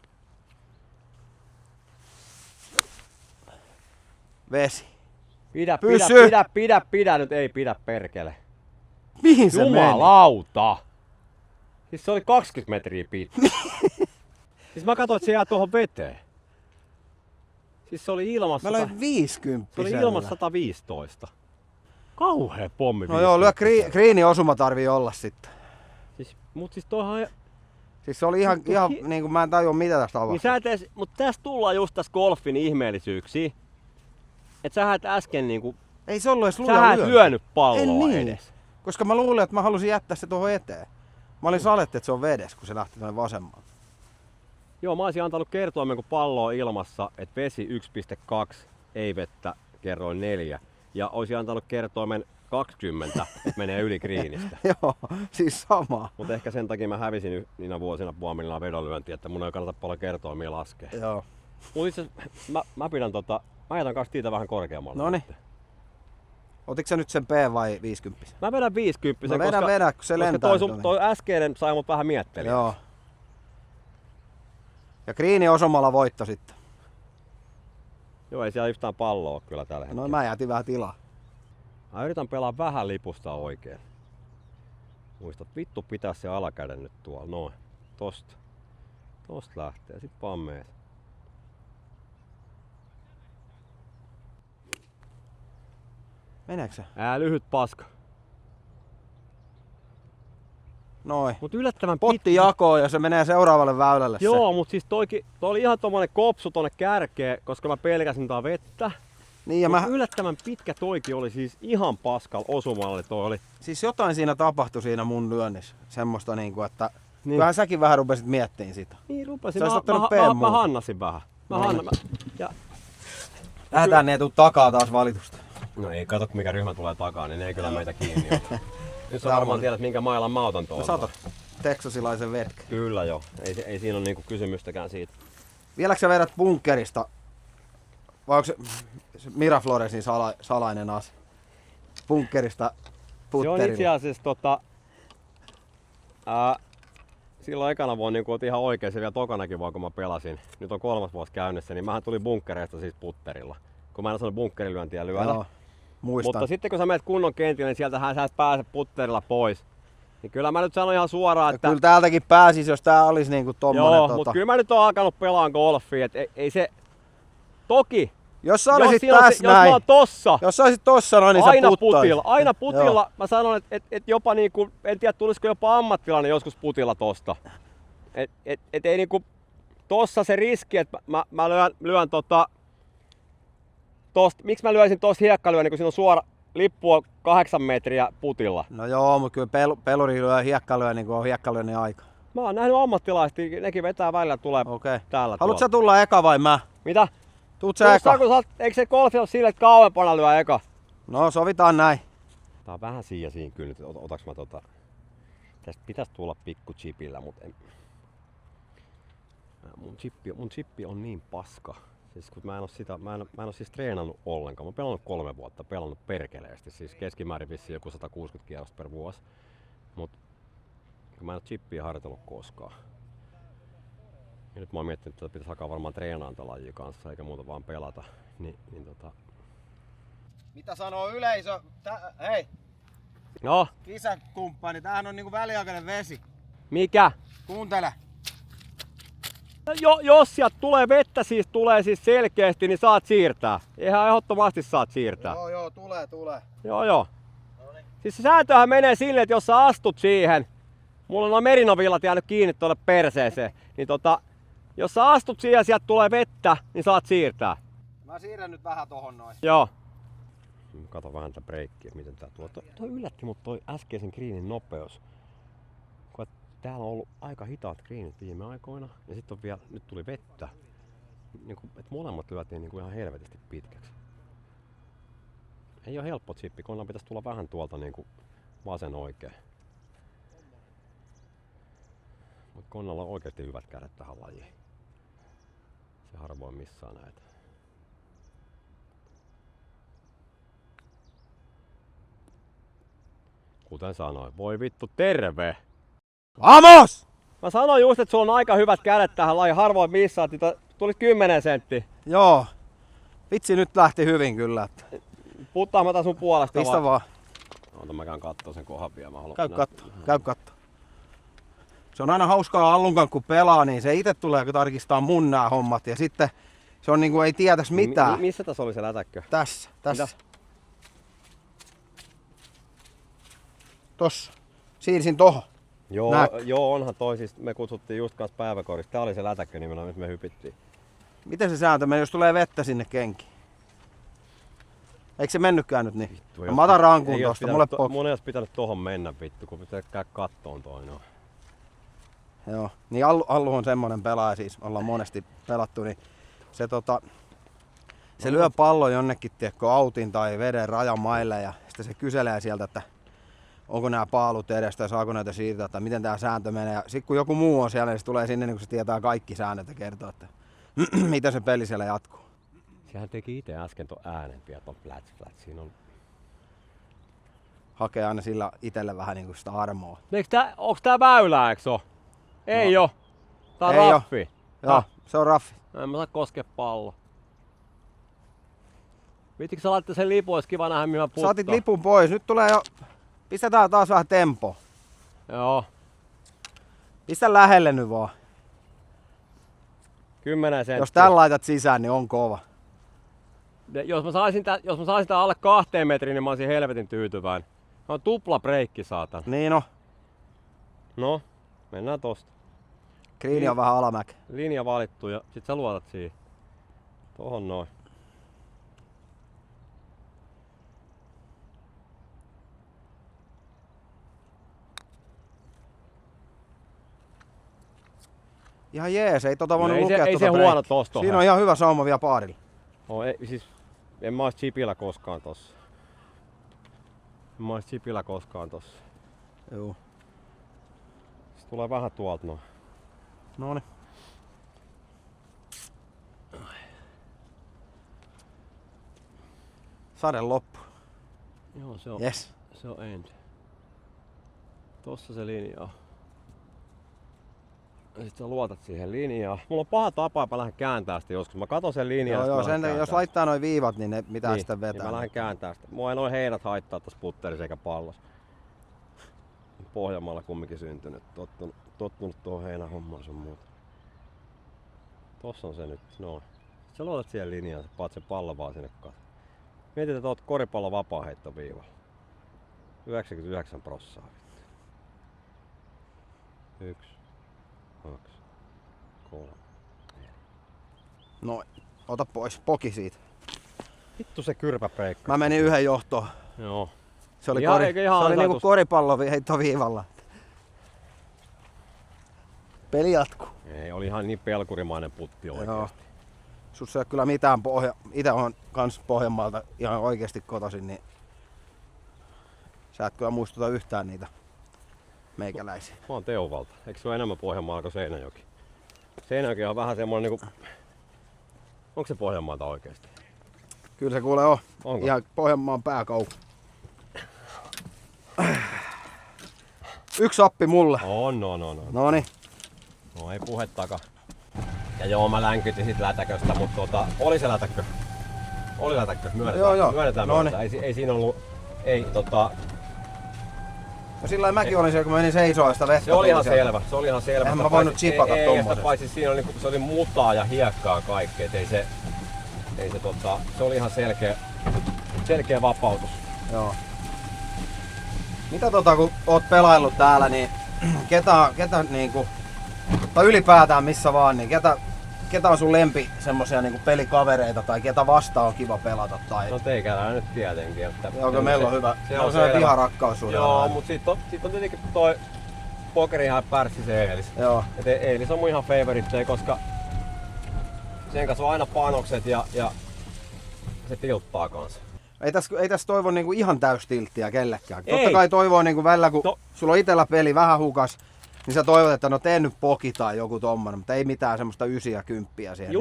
Vesi. Pidä nyt, ei pidä perkele. Mihin se meni? Jumalauta! Siis se oli 20 metriä pitkä. Siis mä katsoin, että se jää tuohon veteen. Siis se oli ilmassa... Mä löin 50. Se oli ilmassa 115. Kauhea pommi. No joo, lyö greenin osuma tarvii olla sitten. Mut siis toihan... Siis se oli ihan niin kuin mä en tajua mitä tästä avasi. Niin mut tässä tullaan just tässä golfin ihmeellisyyksiä. Et sä et äsken niinku... Ei se ollut edes Sä et lyönyt palloa niin. edes. Koska mä luulin, että mä halusin jättää se tuohon eteen. Mä olin saletti, että se on vedessä, kun se lähti tuonne vasemmalle. Joo, mä olisin antanut kertoimen, kun pallo on ilmassa, että vesi 1,2, ei vettä, kerroin 4. Ja olisin antanut kertoimen 20, että menee yli greenistä. Joo, siis sama. Mutta ehkä sen takia mä hävisin niinä vuosina puomillaan vedonlyöntiä, että mun ei kannata paljon kertoimia laskea. Joo. Mut itse mä pidän mä jätän kanssa siitä vähän korkeammalle. Noniin. Otitko sä nyt sen P vai 50? Mä vedän 50, no vedä, kun se lentää. Toi äskeinen sai mut vähän mietteliä. Joo. Ja Greeni osumalla voitto sitten. Joo, ei siellä yhtään palloa ole kyllä tällä hetkellä. No mä jätin vähän tilaa. Mä yritän pelaa vähän lipusta oikein. Muistat, vittu pitää se alakäden nyt tuolla. Noin. Tosta. Tosta lähtee. Sit vaan mees. Meneekö se? Lyhyt paska. Noin. Mut yllättävän potti jakoo ja se menee seuraavalle väylälle. Joo, mut siis toi oli ihan tommonen kopsu tonne kärkeen, koska mä pelkäsin tää vettä. Niin ja yllättävän pitkä toikin oli siis ihan paskal osumalle toi oli. Siis jotain siinä tapahtui siinä mun lyönnissä. Semmoista niinku, että niin. Kyllähän säkin vähän rupesit miettimään sitä. Niin rupesin. Mä Mä hannasin vähän. Lähdetään, ne ei tuu takaa taas valitusta. No ei, kato mikä ryhmä tulee takaa, niin ne ei kyllä meitä kiinni ole. Nyt sä varmaan tiedät minkä mailan mä otan tuolta. Sä otat teksasilaisen vetkä. Kyllä joo, ei siinä ole niinku kysymystäkään siitä. Vieläkö sä vedät bunkkerista? Vai onko se Mirafloresin salainen asia? Bunkkerista putterilla. Se on itse asiassa silloin ekana vuonna niin otin ihan oikein, se vielä tokanakin vaan kun mä pelasin. Nyt on 3. vuosi käynnissä, niin mähän tulin bunkkereista siis putterilla. Kun mä en osannut bunkkerilyöntiä lyödä. Joo, muistan. Mutta sitten kun sä menet kunnon kentille, niin sieltähän sä et pääse putterilla pois. Niin kyllä mä nyt sanon ihan suoraan, että... Kyllä täältäkin pääsis, jos tää olisi niinku tommonen. Joo, mutta kyllä mä nyt oon alkanut pelaan golfia, et ei se... Toki! Jos sä olisit jos tässä näin. Jos mä oon tossa, Jos sä olisit tossa noin, niin aina sä putilla, aina putilla. Joo. Mä sanon, että jopa niinku, en tiedä tulisiko jopa ammattilainen joskus putilla tosta. Et ei niinku tossa se riski, että mä lyön tosta, miksi mä lyöisin tosta hiekkalyön, kun siinä on suora lippu on 8 metriä putilla. No joo, mutta kyllä peluri lyö hiekkalyö, niin on hiekkalyönnin aika. Mä oon nähnyt ammattilaiset, nekin vetää välillä tulee täällä. Haluatko sä tulla eka vai mä? Mitä? Tuut sä eka? Eikö se golfi ole sille, että kauempana lyö eka? No sovitaan näin. Tää on vähän siinä kyllä nyt. Otaks mä tästä pitäisi tulla pikku chipillä, mutta en... Mun chippi on niin paska. Siis kun mä en oo siis treenannut ollenkaan. Mä oon pelannut 3 vuotta, pelannut perkeleesti. Siis keskimäärin vissiin joku 160 kierrosta per vuosi. Mut mä en oo chippiä harjoitellut koskaan. Ja nyt mä oon miettinyt, että pitäisi alkaa varmaan treenaan tätä lajia kanssa, eikä muuta vaan pelata. Mitä sanoo yleisö? Hei! No? Kisakumppani, tämähän on niinku väliaikainen vesi. Mikä? Kuuntele. No, jos sieltä tulee siis selkeästi, niin saat siirtää. Ihan ehdottomasti saat siirtää. Joo, tulee. Joo. Siis se sääntöhän menee silleen, että jos sä astut siihen, mulla on nuo merinovillat jäänyt kiinni tuolle perseeseen, niin jos sä astut siihen ja sieltä tulee vettä, niin saat siirtää. Mä siirrän nyt vähän tohon noin. Joo. Kato vähän tätä breikkiä, miten tää tuo. Toi yllätti mut toi äskeisen greenin nopeus. Täällä on ollut aika hitaat greenit viime aikoina ja sitten on vielä, nyt tuli vettä. Et molemmat lyötiin ihan helvetisti pitkäksi. Ei oo helppo chippi, Konnan pitäisi tulla vähän tuolta vasen oikein. Mut Konnalla on oikeasti hyvät kädet tähän lajiin. Se harvoin missään näitä. Kuten sanoin, voi vittu terve! Vamos! Mä sanoin just, että sulla on aika hyvät kädet tähän lajiin, harvoin missaat, tuli 10 senttiä. Joo. Vitsi, nyt lähti hyvin kyllä. Puuttaa mä sun puolesta Pistä vaan. Oota, mä käyn kattoo sen kohan vielä. Käy kattoo. Se on aina hauskaa Allunkan kun pelaa, niin se itse tulee tarkistaa mun nää hommat ja sitten se on niinku ei tietäis mitään. Missä tässä oli se lätäkkö? Tässä. Mitä? Tossa. Siirsin tohon. Joo, onhan toi siis, me kutsuttiin just kanssa päiväkorista. Tää oli se lätäkkö nimenomaan, nyt me hypittiin. Miten se sääntö menee, jos tulee vettä sinne kenkiin? Eikö se mennytkään nyt niin? Vittu, mä otan rankuun tosta, mun ei olisi pitänyt tohon mennä vittu, kun pitää käydä kattoon toi no. Joo, niin Allu on semmonen pelaaja siis, ollaan monesti pelattu, niin se lyö pallon jonnekin autin tai veden rajamaille ja sitten se kyselee sieltä, että onko nämä paalut edestä ja saako näitä siirtää tai miten tämä sääntö menee. Ja sitten kun joku muu on siellä, niin se tulee sinne, niin kun se tietää kaikki säännöt ja kertoo, että miten se peli siellä jatkuu. Sehän teki itse äsken ton äänen vielä ton flat. Siinä on... Hakee aina sillä itselle vähän niin kuin sitä armoa. Onks tää väylää, eiks oo? Ei oo. Tää on raffi. Joo, se on raffi. En mä saa koskea pallo. Viittikö sä laittaa sen lipun, olisi kiva nähdä mihin mä puttaan. Saatit lipun pois, nyt tulee jo... Pistetään taas vähän tempoa. Joo. Pistä lähelle nyt vaan. 10 senttiä. Jos tän laitat sisään, niin on kova. Jos mä saisin tän alle 2 metriin, niin mä olisin helvetin tyytyväinen. On tupla breikki, saatan. Niin on. No, mennään tosta. Greeni on vähän alamäki. Linja valittu ja sit sä luotat siihen. Tohon noin. Ihan jees, ei tota voinut ei lukea se tuota huono tosta. Siinä on ihan hyvä sauma vielä paarilla. No, ei, siis En mä ois chipillä koskaan tossa. Juu. Se tulee vähän tuolta noin. Noniin. Sade loppu. Joo, se on, Yes. se on end. Tossa se linja on. Ja sit sä luotat siihen linjaan. Mulla on paha tapa, että mä lähden kääntää sitä joskus. Mä katon sen linjan. Joo, sen takia, jos laittaa noin viivat, niin ne pitää niin, sitten vetää. Niin mä lähden kääntää sitä. Mua ei noin heinät haittaa tässä putterissa eikä pallossa. Pohjanmaalla kumminkin syntynyt. Tottunut tuohon heinähommaan sun muuta. Tossa on se nyt. Noin. Sä luotat siihen linjaan, sä paat sen pallon vaan sinne katsomaan. Mietit, että oot koripallon vapaaheittoviivalla. 99%. 1, 2, 3, 4. Noin. Ota pois. Poki siitä. Vittu se kyrpäpreikka. Mä menin yhden johtoon. Joo. Se oli, Ihan- se eikä ihan oli niinku ansaitusti. koripalloheittoviivalla. Peli jatkuu. Ei, oli ihan niin pelkurimainen putti oikeesti. Sussa ei ole kyllä mitään Itse on kans Pohjanmaalta ihan oikeesti kotoisin, niin sä et kyllä muistuta yhtään niitä meikäläisiä. Mä oon Teuvalta. Eikö se ole enemmän Pohjanmaalla kuin Seinäjoki? Seinäjoki on vähän semmonen niinku... Onko se Pohjanmaalta oikeesti? Kyllä se kuule on. Onko? Ihan Pohjanmaan pääkauppa. Yksi appi mulle. On. Noniin. No ei puhettakaan. Ja joo, mä länkytin sit lätäköstä, mutta oli se lätäkkö. Oli lätäkkö, myönnetään. Joo. Myönnetään. Ei siinä ollut... No sillä mäkin olin siellä, kun mä menin seisoa sitä vettä. Se oli ihan tuli sieltä. selvä. Se oli ihan selvä. Eihän mä voinut chipata Ei, tommosen. paitsi siinä oli, se oli mutaa ja hiekkaa kaikkea. Et se oli ihan selkeä vapautus. Joo. Mitä kun oot pelaillut täällä, niin ketä niinku, tai ylipäätään missä vaan, niin ketä on sun lempi semmosia niinku pelikavereita tai ketä vastaan on kiva pelata? Tai... No teikälään nyt tietenkin. Että Joo, meillä on hyvä. Se on sellainen selvä. viharakkaus. Joo, mut sit on tietenkin toi pokeri ihan pärssi se Eelis. Joo. Et Eelis on mun ihan favorite, koska sen kanssa on aina panokset ja se tilttaa kanssa. Ei tässä toivo niinku ihan täystilttiä kellekään. Ei. Totta kai toivoo niinku välillä, kun sulla on itellä peli vähän hukas, niin sä toivot, että no tee nyt poki tai joku tommonen, mutta ei mitään semmoista 9 ja 10 siihen.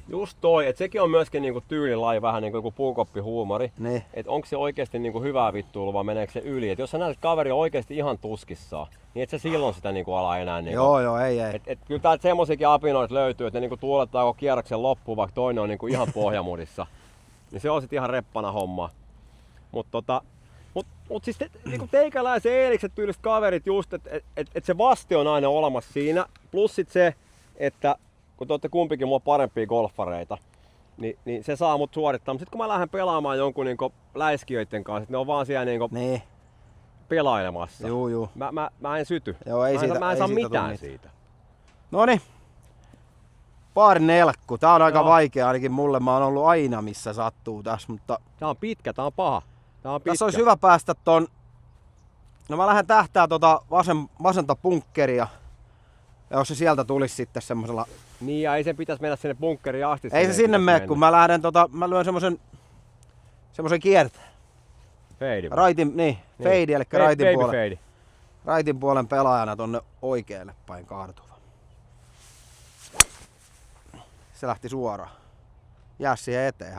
Just toi. Et sekin on myöskin niinku tyylilaji, vähän niinku joku puukoppihuumori. Niin. Et onko se oikeesti niinku hyvää vittuilua vai meneekö se yli? Et jos sä näet, että kaveri on oikeesti ihan tuskissaan, niin et sä silloin sitä niinku ala enää niinku... Joo, ei. Et kyllä täältä semmosiakin apinoita löytyy, että ne niinku tuolettaa koko kierroksen loppuun, vaikka toinen on niinku ihan pohjamudissa. Niin se on sit ihan reppana homma. Mut siis niinku teikäläisen Eelikset tyyliset kaverit just, että et se vaste on aina olemassa siinä. Plus sit se, että kun te ootte kumpikin mua parempia golfareita, niin se saa mut suorittaa. Mut sit kun mä lähden pelaamaan jonkun niinku läiskijöiden kanssa, ne on vaan siellä niinku Niin. pelailemassa. Juu. Mä en syty. Joo, ei mä en saa siitä mitään tule siitä. Noniin. Paarin elkku. Tää on aika Joo. vaikea ainakin mulle. Mä oon ollut aina missä sattuu tässä, mutta Tää on pitkä, tää on paha. tässä olisi hyvä päästä ton... No mä lähden tähtää vasenta bunkkeria. Ja jos se sieltä tulisi sitten semmosella... Niin ja ei sen pitäisi mennä sinne bunkkeriin asti. Ei se sinne mene, kun mä lähden mä lyön semmosen kierteen. Fade. Fade, eli Baby raitin puolen pelaajana tonne oikealle päin kaartuva. Se lähti suoraan. Jää siihen eteen.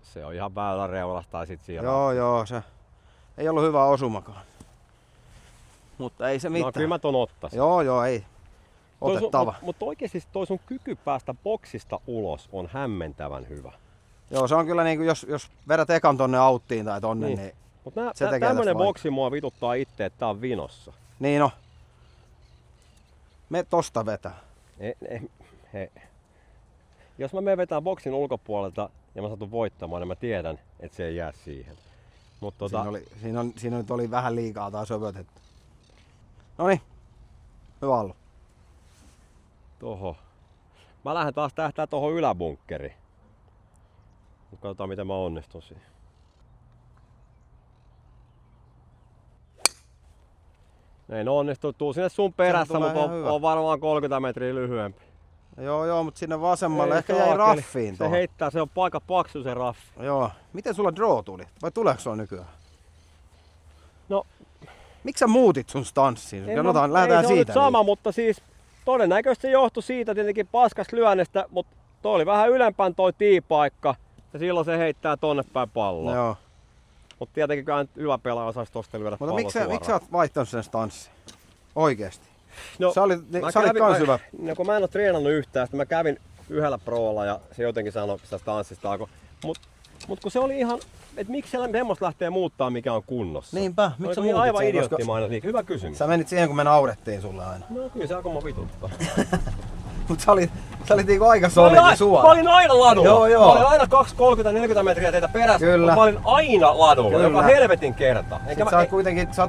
Se on ihan väylän reunasta tai sit siellä. Joo, se ei ollut hyvä osumakaan. Mutta ei se mitään. No kyllä mä ton ottaisin. Joo, ei. Otettava. Mutta oikeesti toi sun kyky päästä boksista ulos on hämmentävän hyvä. Joo, se on kyllä niinku, jos vedät ekan tonne auttiin tai tonne, niin Mutta se tekee tämmönen tästä boksi mua vituttaa itse, että tää on vinossa. niin no. Me tosta vetää. Jos mä menen vetää boksin ulkopuolelta ja mä satun voittamaan, niin mä tiedän, että se ei jää siihen. Mut Siinä nyt oli vähän liikaa taas söpötetty. Noniin. Hyvä ollut. Toho. Mä lähden taas tähtää tohon yläbunkkeriin. Katsotaan miten mä onnistun siinä. En onnistu, tuu sinne sun perässä, tulee mutta ihan hyvä. on varmaan 30 metriä lyhyempi. Joo, mutta sinne vasemmalle Ei ehkä jäi saakeli. raffiin Se tuohon. heittää, se on paikka paksu se raffi. Joo. Miten sulla draw tuli? Vai tuleeko sulla nykyään? No, Miksi sä muutit sun stanssiin? ei Lähdetään se on siitä. nyt sama, mutta siis todennäköisesti se johtui siitä tietenkin paskasta lyönnestä, mutta toi oli vähän ylempään toi tiipaikka ja silloin se heittää tonne päin palloa. Joo. Mutta tietenkin kyllä nyt hyvä pelaaja osaisi tosta lyödä Mutta pallon miksi suoraan. sä oot vaihtanut sen stanssin? Oikeesti. No, Sä olit mä kans hyvä. No, kun mä en oo treenannut yhtään, sitten mä kävin yhdellä proolla ja se jotenkin sanoi sitä stanssista. Mut kun se oli ihan, että miksi semmoista lähtee muuttaa mikä on kunnossa? Niinpä, miksi sä oli muutit aivan sen, koska idioottimainen liike. Hyvä kysymys. sä menit siihen kun me naurettiin sulle aina. No kyllä se alkoi mua vituttaa. Mut sä olit niinku aika solidi suora. Mä olin aina ladulla. Joo. Mä olin aina 20-30-40 metriä teitä perässä. Kyllä. Mä olin aina ladulla, Kyllä. joka helvetin kerta. Sit sä oot kuitenkin, sä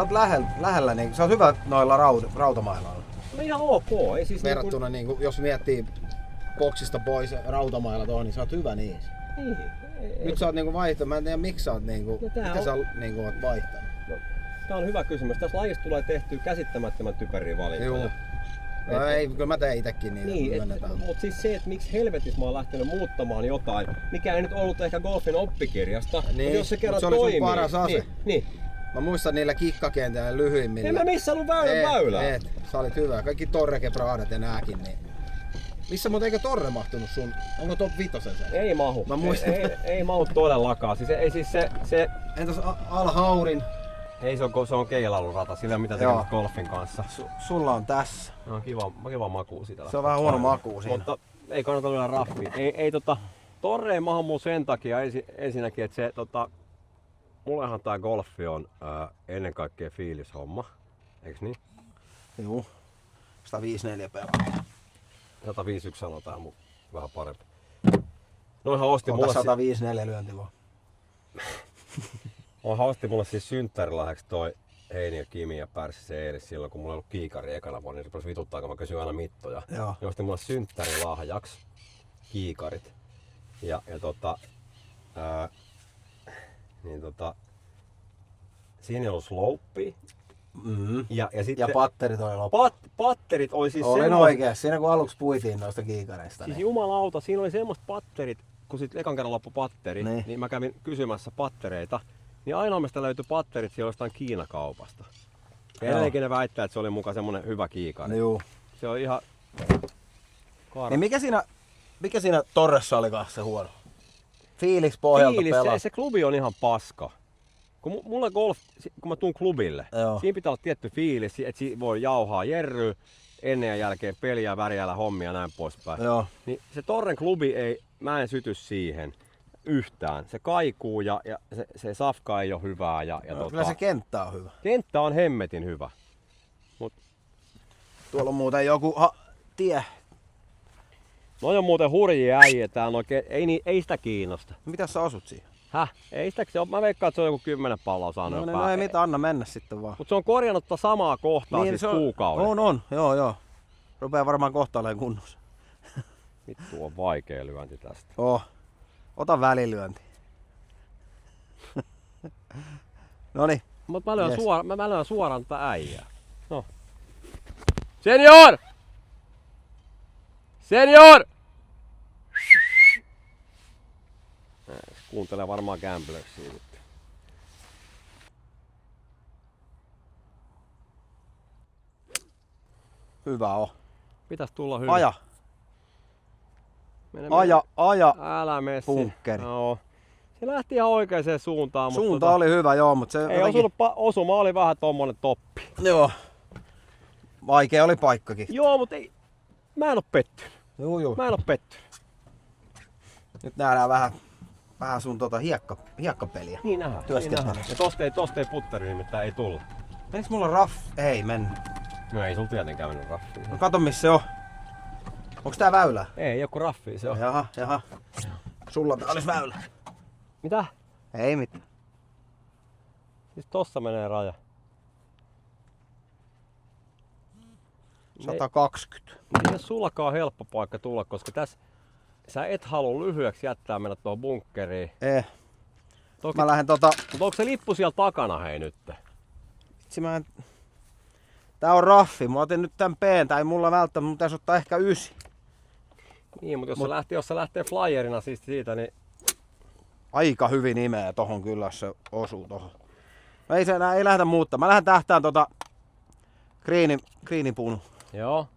oot lähellä niin sä oot hyvä noilla rautamailoilla. No ihan ok, ei siis Verrattuna niinku, jos miettii boksista pois rautamailla tuohon, niin sä oot hyvä niissä. Niin, Nyt sä oot niinku vaihtanut, mä en tiedä miksi sä oot niinku, No tää miten on- sä niinku oot vaihtanut. Tää on hyvä kysymys. Tässä lajissa tulee tehtyä käsittämättömän typeriä valintoja. Juu. No ei, kyllä mä teen itekin niitä. Niin, myönnetään. mutta siis se, että miksi helvetissä mä oon lähtenyt muuttamaan jotain, mikä ei nyt ollut ehkä golfin oppikirjasta, Niin, mutta jos se mut kerran se oli sun toimii. paras ase. Niin. Mä muistan niillä kikkakentillä lyhyimmillä. En mä missä ollut väylää. Sä olit hyvä. Kaikki Torreke Pradat ja nääkin. Niin. Missä mut eikö Torre mahtunut sun? Onko top 5 se? Ei mahu. Mä muistan. Ei mahu todellakaan. Siis ei siis se Entäs Al Haurin? ei se on keilailurata, sillä ei ole mitään Joo. tekemistä golfin kanssa. Sulla on tässä. No, on kiva makuu sitä. Se on vähän huono makuu siinä. Mutta ei kannata lyödä raffiin. Ei Torre ei mahu mun sen takia ensinnäkin, että se mullehan tää golfi on ennen kaikkea fiilishomma. Eiks niin? Juu. 154 pelaa. 151 sanotaan mun vähän parempi. Noihan osti Ota mulle, 154 lyönti vaan. osti mulle siis synttärilahjaksi toi Heini ja Kimi ja Pärssi se eilis silloin kun mulla ei ollut kiikari ekana vuonna, niin rupesi vituttaa kun mä kysyin aina mittoja. Joo. Ne osti mulle synttärilahjaksi kiikarit. Siinä ei ollut slopea. Mm-hmm. Ja sitten Ja patterit oli loppu. patterit oli siis Olin semmoista, oikeassa. Siinä kun aluksi puitiin noista kiikareista. siis Niin. jumalauta, siinä oli semmoista patterit, kun sit ekan kerran loppu patteri, Niin. niin mä kävin kysymässä pattereita, niin ainoa mistä löytyi patterit siellä jostain Kiinakaupasta. Ja Joo. edelleenkin ne väittää, että se oli mukaan semmonen hyvä kiikari. No, juu. Se on ihan Niin mikä siinä Torressa oli kanssa se huono? Fiilis pohjalta pelaa. se klubi on ihan paska. Kun mulla golf, kun mä tuun klubille, Joo. siinä pitää olla tietty fiilis, että siinä voi jauhaa jerryä ennen ja jälkeen peliä, värjäillä hommia ja näin poispäin. Joo. Niin se Torren klubi mä en syty siihen yhtään. Se kaikuu ja se safka ei ole hyvää. Kyllä se kenttä on hyvä. Kenttä on hemmetin hyvä. Tuolla on muuten joku tie. No on muuten hurjia äijä täällä oikein, ei sitä kiinnosta. Mitä sä asut siihen? Häh? Ei sitä, mä veikkaan, että se on joku 10 palloa saanut jo No ei mitään, anna mennä sitten vaan. Mutta se on korjannut tota samaa kohtaa siis se on, kuukauden. on, joo. Rupee varmaan kohta olemaan kunnossa. Vittu on vaikea lyönti tästä. Ota välilyönti. Noniin. Mutta mä lyön Yes. mä lyön suoraan tätä äijää. No. Senior! Senior! Kuuntelee varmaan Gamblersia nyt. Hyvä on. Pitäis tulla hyvin. Aja. Mene. Aja. Älä mene Bunkkeri. No. Se lähti ihan oikeaan suuntaan, mutta Suunta oli hyvä, joo, mutta se ei osunut osuma oli vähän tommonen toppi. Joo. Vaikea oli paikkakin. Joo, mutta ei. Mä en oo pettynyt. Juu. Mä en oo pettynyt. Nyt nähdään vähän sun hiekkapeliä. Niin nähdään. Työskentelyssä. Ja tosta ei putteri nimittäin ei tulla. Eiks mulla raff? Ei mennyt. No ei sulla tietenkään mennyt raffiin. No kato missä se on. Onks tää väylä? Ei, joku raffi se on. Jaha. Sulla tää olis väylä. Mitä? Ei mitään. Siis tossa menee raja. 120. Ei sullakaan helppo paikka tulla, koska tässä sä et halua lyhyeksi jättää mennä tuohon bunkkeriin. Toki, Mä lähden mutta onko se lippu siellä takana hei nyt? Tää on raffi. Mä otin nyt tän P, tai mulla välttämättä, mun pitäis ottaa ehkä 9. Niin, mutta jos se lähtee flyerina siis siitä, niin Aika hyvin nimeä tohon kyllä, jos se osuu tohon. No ei lähdetä muuttaa. Mä lähden tähtään kriinipunu. joo.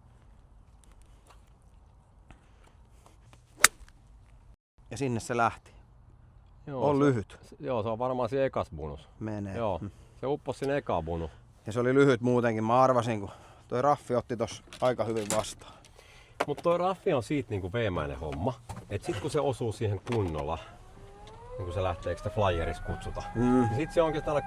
Ja sinne se lähti. Joo, On lyhyt. Joo, se on varmaan siinä ekas bunus. Menee. Joo, se upposi sinne ekaan bunu. Ja se oli lyhyt muutenkin. Mä arvasin, kun toi Raffi otti tossa aika hyvin vastaan. Mutta toi raffi on siitä niinku veemäinen homma. Et sit kun se osuu siihen kunnolla, niin kun se lähtee, eikö sitä flyeris kutsuta, niin sit se onkin täällä 10-20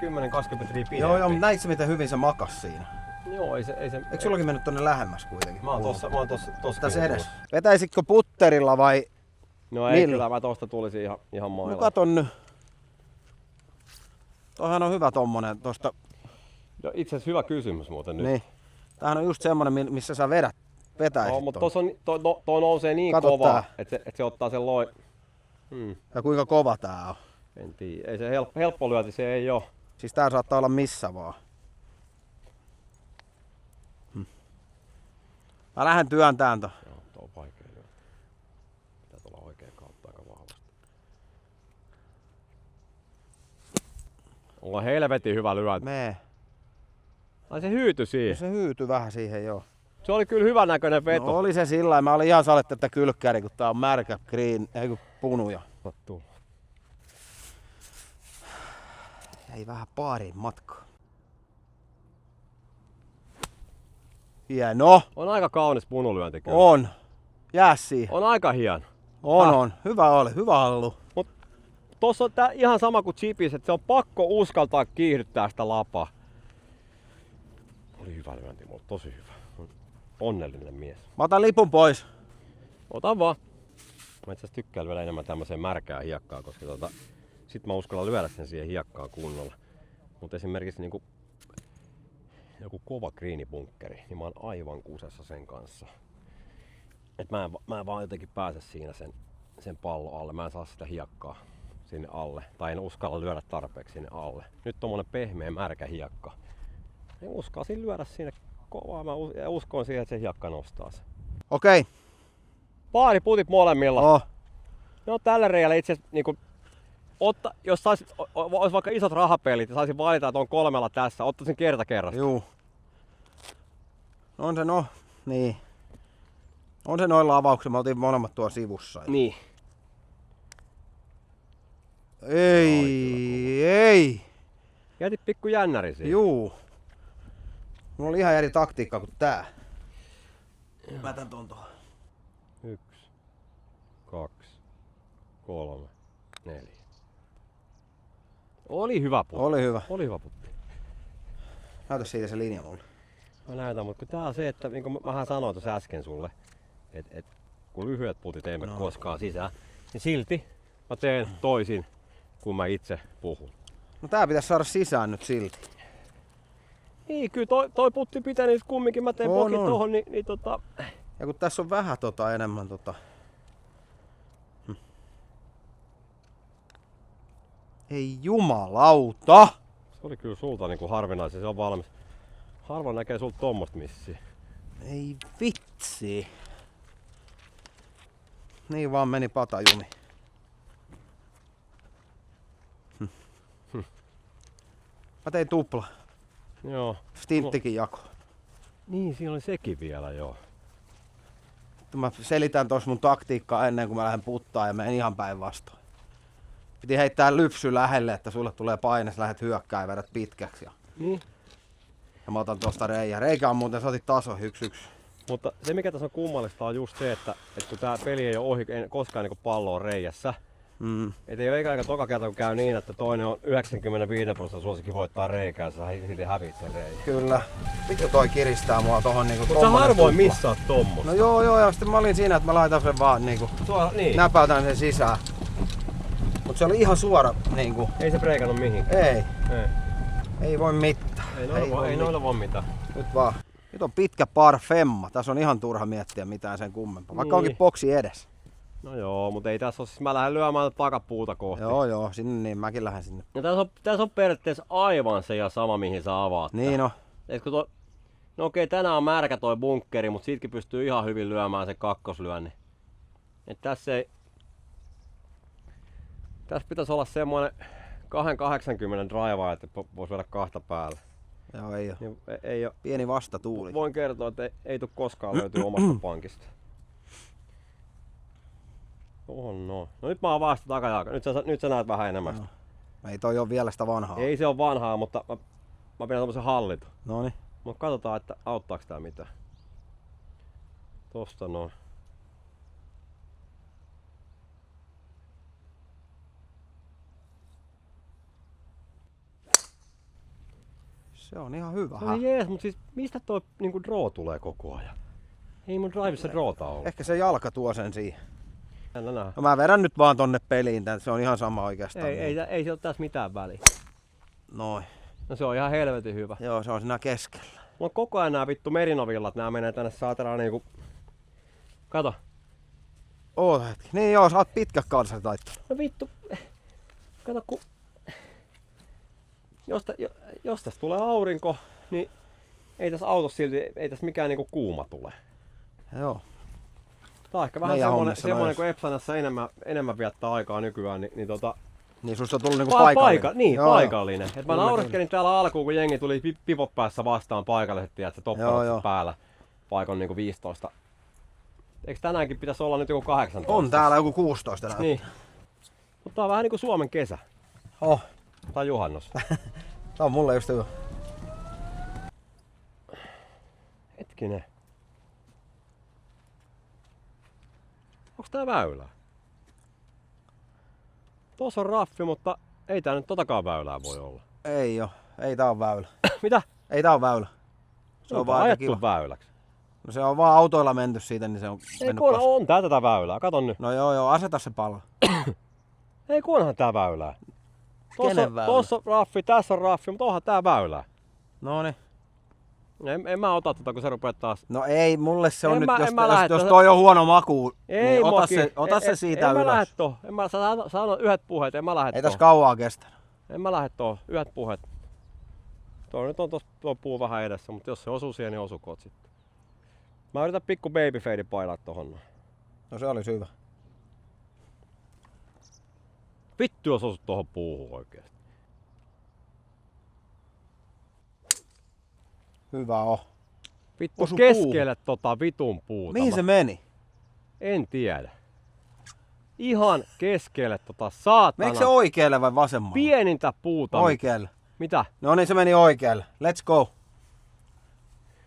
metriä pidempi. Joo, mutta näit sä miten hyvin se makas siinä? Joo, ei se... Eikö sullakin mennyt tonne lähemmäs kuitenkin? Mä oon tossa Tässä edes. Vetäisitkö putterilla vai? No ei, Millä? kyllä mä tosta tulisin ihan No mailla. katon nyt. Toihan on hyvä tommonen tosta. No, itse asiassa hyvä kysymys muuten nyt. Niin. Tämähän on just semmonen, missä sä vetäisit No, mutta ton. toi nousee niin Kato kovaa, tää. että se ottaa sen loi... Ja kuinka kova tää on. En tiedä. Ei se helppo lyöti, se ei oo. Siis tää saattaa olla missä vaan. Mä lähden työntään ton. Joo, tuo on vaikea lyödä. Pitää tulla oikein kautta aika vahvasti. On helvetin hyvä lyönti. Mee. Ai se hyytyi siihen. Se hyytyi vähän siihen joo. Se oli kyllä hyvän näköinen veto. No oli se sillä mä olin ihan salet tätä kylkkäri, kun tää on märkä punuja. Sattuu. Jäi vähän paariin matkaan. Hieno! On aika kaunis punulyönti kyllä. On! Jää siihen. On aika hieno. On. Hyvä oli, hyvä ollut. Tossa on tää ihan sama kuin chipis, että se on pakko uskaltaa kiihdyttää sitä lapaa. Oli hyvä lyönti, mutta tosi hyvä. Onnellinen mies. Mä otan lipun pois. Ota vaan. Mä itse asiassa tykkään vielä enemmän tämmöiseen märkää hiekkaa, koska sit mä uskallan lyödä sen siihen hiekkaan kunnolla. Mutta esimerkiksi niinku joku kova kriinibunkkeri, niin mä oon aivan kusessa sen kanssa. Et mä en vaan jotenkin pääse siinä sen pallon alle. Mä en saa sitä hiekkaa sinne alle. Tai en uskalla lyödä tarpeeksi sinne alle. Nyt tommonen pehmeä märkä hiekka. En uskalsin lyödä sinne kovaa. Mä uskon siihen, että se hiekka nostaa sen. Okei. Paari putit molemmilla. Oh. No tällä reiällä itse asiassa niinku, jos olisi vaikka isot rahapelit ja saisin valita, että on 3 tässä, ottaisin kerta kerrasta. Juu. On se niin. On se noilla avauksilla, me oltiin molemmat tuolla sivussa. Niin. Ei. Jätit pikku jännäri siihen. Juu. Mulla oli ihan eri taktiikka kuin tää. Mä tän ton tuohon. 1, 2, 3, 4. Oli hyvä putti. Oli hyvä. Oli hyvä putti. Näytä siitä se linja mulle. Mä näytän, mutta tää on se, että niin kuin mähän sanoin tuossa äsken sulle, että kun lyhyet putit ei mene koskaan sisään, niin silti mä teen toisin, kun mä itse puhun. No tää pitäisi saada sisään nyt silti. Niin, kyllä toi putti pitää nyt kumminkin, mä teen pokin tohon, niin Ja kun tässä on vähän enemmän Ei jumalauta! se oli kyllä sulta niinku harvinaisen, se on valmis. Harvoin näkee sulta tommosta missiä. Ei vitsi. Niin vaan meni patajumi. Mä tein tupla. Joo. Stinttikin jako. Niin, siinä oli sekin vielä, joo. Mä selitän tuossa mun taktiikkaa ennen kuin mä lähden puttaan ja menen ihan päinvastoin. Piti heittää lypsy lähelle, että sulle tulee paine, sä lähdet hyökkää ja vedät pitkäksi. Niin. Ja mä otan tosta reijä. Reikä on muuten, sä otit taso 1-1. Mutta se mikä tässä on kummallista on just se, että kun tää peli ei ole ohi koskaan niin pallo on reijässä. Et ei ole eikä toka kerta kun käy niin, että toinen on 95% suosikin voittaa reikää, sä silti hävit sen reijän. Kyllä. Vittu toi kiristää mua tohon niinku Mutta sä harvoin missaat tommosta. No joo, ja sitten mä olin siinä, että mä laitan sen vaan niinku Niin. näpäytän sen sisään. Mut se oli ihan suora niinku. Ei se preikannut mihinkään. Ei. Ei voi mitään. Ei noilla voi mitään. Nyt vaan. Nyt on pitkä par femma. Tässä on ihan turha miettiä mitään sen kummempaa. Vaikka onkin boksi edes. No joo, mutta ei tässä ole, siis mä lähden lyömään takapuuta kohti. Joo, sinne niin, mäkin lähden sinne. Ja tässä on periaatteessa aivan se ja sama mihin sä avaat. Niin on. No okei, tänään on märkä toi bunkkeri, mutta siitäkin pystyy ihan hyvin lyömään sen kakkoslyönnin. Et tässä pitäisi olla semmoinen 280 draivaa, että voisi vedä kahta päälle. Joo, ei oo. Niin ei oo. Pieni vastatuuli. Voin kertoa, että ei tule koskaan löytyä omasta pankista. No nyt mä oon vasta takajalka. Nyt sä näet vähän enemmän. No. Ei toi oo vielä sitä vanhaa. Ei se on vanhaa, mutta mä pidän tommosen hallitun. Noniin. Mutta katsotaan, että auttaako tää mitään. Tosta noin. Se on ihan hyvä. No jees, mutta siis mistä toi niinku draw tulee koko ajan? Ei mun drivissa drawta ollut. Ehkä se jalka tuo sen siihen. No, mä vedän nyt vaan tonne peliin, se on ihan sama oikeastaan. ei se ole tässä mitään väliä. Noin. No se on ihan helvetin hyvä. Joo, se on siinä keskellä. Mulla on koko ajan nää vittu merinovillat, nää menee tänne saatana niinku... Kato. Oota hetki. Niin joo, sä oot pitkät kalsat taittanut. No vittu. Kato ku... Jos tästä tulee aurinko, niin ei tässä autossa silti, ei tässä mikään niinku kuuma tule. Joo. Tää on ehkä vähän semmonen kun Epsanassa enemmän viettää aikaa nykyään, niin Niin susta on tullut niinku paikallinen. Paikallinen. Et mä naureskelin täällä alkuun, kun jengi tuli pivot päässä vastaan paikalliset, tiedät, se topparat päällä paikon niinku 15. Eikö tänäänkin pitäisi olla nyt joku 18? On täällä joku 16 näyttää. Niin. Mutta tää on vähän niinku Suomen kesä. Oh. Tai juhannus. Tää on mulle just hyvä. Hetkinen. Onks tää väylä? Tuossa on raffi, mutta ei tää nyt totakaan väylää voi olla. Ei oo. Ei tää on väylä. Mitä? Ei tää on väylä. Se on vaan ajettu väyläksi. No se on vaan autoilla menty siitä, niin se on ei kun on tää tätä väylää, kato nyt. No joo, aseta se pala. Ei kun onhan tää väylää. Kenen väylä? Tossa on raffi, tässä on raffi, mutta onhan tää väylää. Noniin. En mä ota tota, kun sä rupeat taas. No ei, mulle se on en nyt, mä, jos toi on huono maku, ei, niin ota se siitä en ylös. Mä lähde tohon. Mä sanon yhdet puheet, en mä lähde ei tässä kauaa kestä. En mä lähde tohon, yhdet puheet. Tuo nyt on tuo puu vähän edessä, mutta jos se osuu siihen, niin osukoot sitten. Mä yritän pikku babyfade painaa tohon. No se olisi hyvä. Vittu jos osut tohon puuhun oikeesti. Hyvä on. Vittu Osu keskelle tota vitun puuta. Mihin se meni? En tiedä. Ihan keskelle tota saatana. Meikö se oikealle vai vasemmalle? Pienintä puuta. Oikealle. Mitä? No niin, se meni oikealle. Let's go.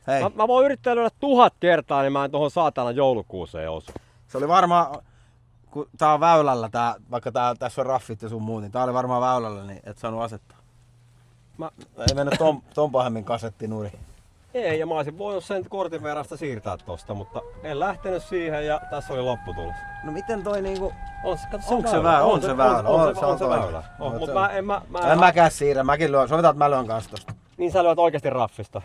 Hei. Mä voin yrittää lyödä 1000 kertaa, niin mä en tohon saatana joulukuuseen osu. Se oli varmaan, kun tää on väylällä, vaikka tässä on raffit ja sun muut, niin tää oli varmaan väylällä, niin et saanut asettaa. Ei mennyt ton pahemmin kasetti nuri. Ei, ja mä olisin voinut sen kortin verrasta siirtää tosta, mutta en lähtenyt siihen ja tässä oli lopputulos. No miten toi niinku... Onko se väylä? On se väylä. On se väylä. Mutta en mäkään siirrä, mäkin lyön. Sovitaan, että mä lyön kans tosta. Niin sä lyöt oikeesti raffista.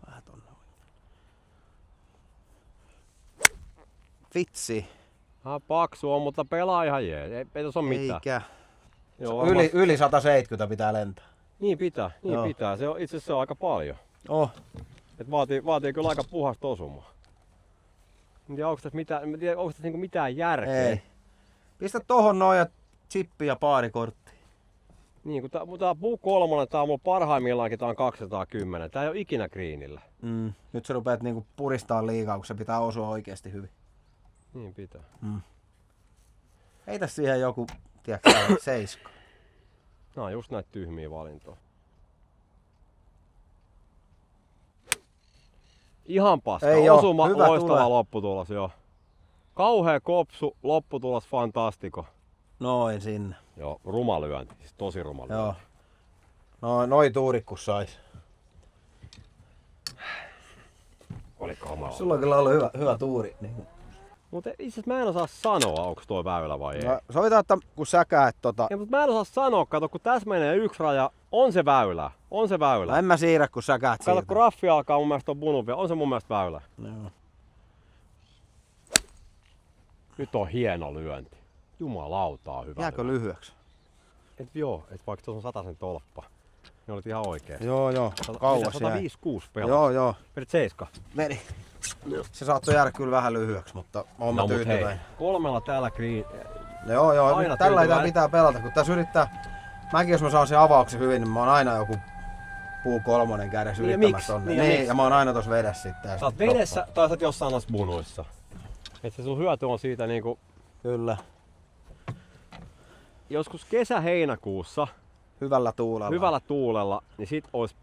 Vähän tonne. Vitsi. Paksu on, mutta pelaa ihan jees. Ei tossa ole mitään. Eikä. Joo, Yli 170 pitää lentää. Niin pitää. Se on, itse asiassa se on aika paljon. Oh. Et vaatii kyllä aika puhasta osumaa. En tiedä onko tässä niinku mitään järkeä. Ei. Pistä tohon noin ja chippi ja paarikortti. Niin, kun tää puu 3, tää on mulla parhaimmillaankin, tää on 210. Tää ei oo ikinä greenillä. Nyt sä rupeat niinku puristaa liikaa, kun se pitää osua oikeesti hyvin. Niin pitää. Heitä siihen joku, tiedätkö, 7. Nää on just näitä tyhmiä valintoja. Ihan paska. Ei Osuma, hyvä loistava tulee. lopputulos, joo. Kauhea kopsu, lopputulos fantastiko. Noin sinne. Joo, ruma lyönti, siis tosi ruma lyönti. Joo. No, noi tuurit kun sais. Oli kamala. Sulla on kyllä ollut hyvä tuuri. Niin. Mutta itse asiassa mä en osaa sanoa, onko toi väylä vai ei. No, sovitaan, että kun sä käyt Ja, mutta mä en osaa sanoa, kato, kun tässä menee yksi raja, on se väylä. On se väylä. No en mä siirrä, kun sä käyt kato, siitä. kun raffi alkaa mun mielestä on bunun vielä, on se mun mielestä väylä. Joo. Nyt on hieno lyönti. Jumalauta on hyvä. Jääkö lyönti. lyhyeksi? Et joo, et vaikka tuossa on 100 tolppa. Ne olit ihan oikeesti. Joo. Kauas jäi. 105-6 pelaa. Joo. Vedit 7. Meni. Se saattoi jäädä kyllä vähän lyhyeksi, mutta oon mä tyytyväinen. 3 täällä green. Joo. Aina Tällä ei tää tyytyväinen. pitää pelata, kun tässä yrittää... Mäkin jos mä saan sen avauksen hyvin, niin mä oon aina joku puu 3 kädessä Niin ja yrittämässä miksi? tonne. Niin ja miksi? Ja mä oon aina tossa vedessä sitten. ja Sä oot sit vedessä droppaan. tai sä oot jossain noissa bunuissa. Et se sun hyöty on siitä niinku Kyllä. joskus kesä-heinäkuussa Hyvällä tuulella. hyvällä tuulella, niin sit ois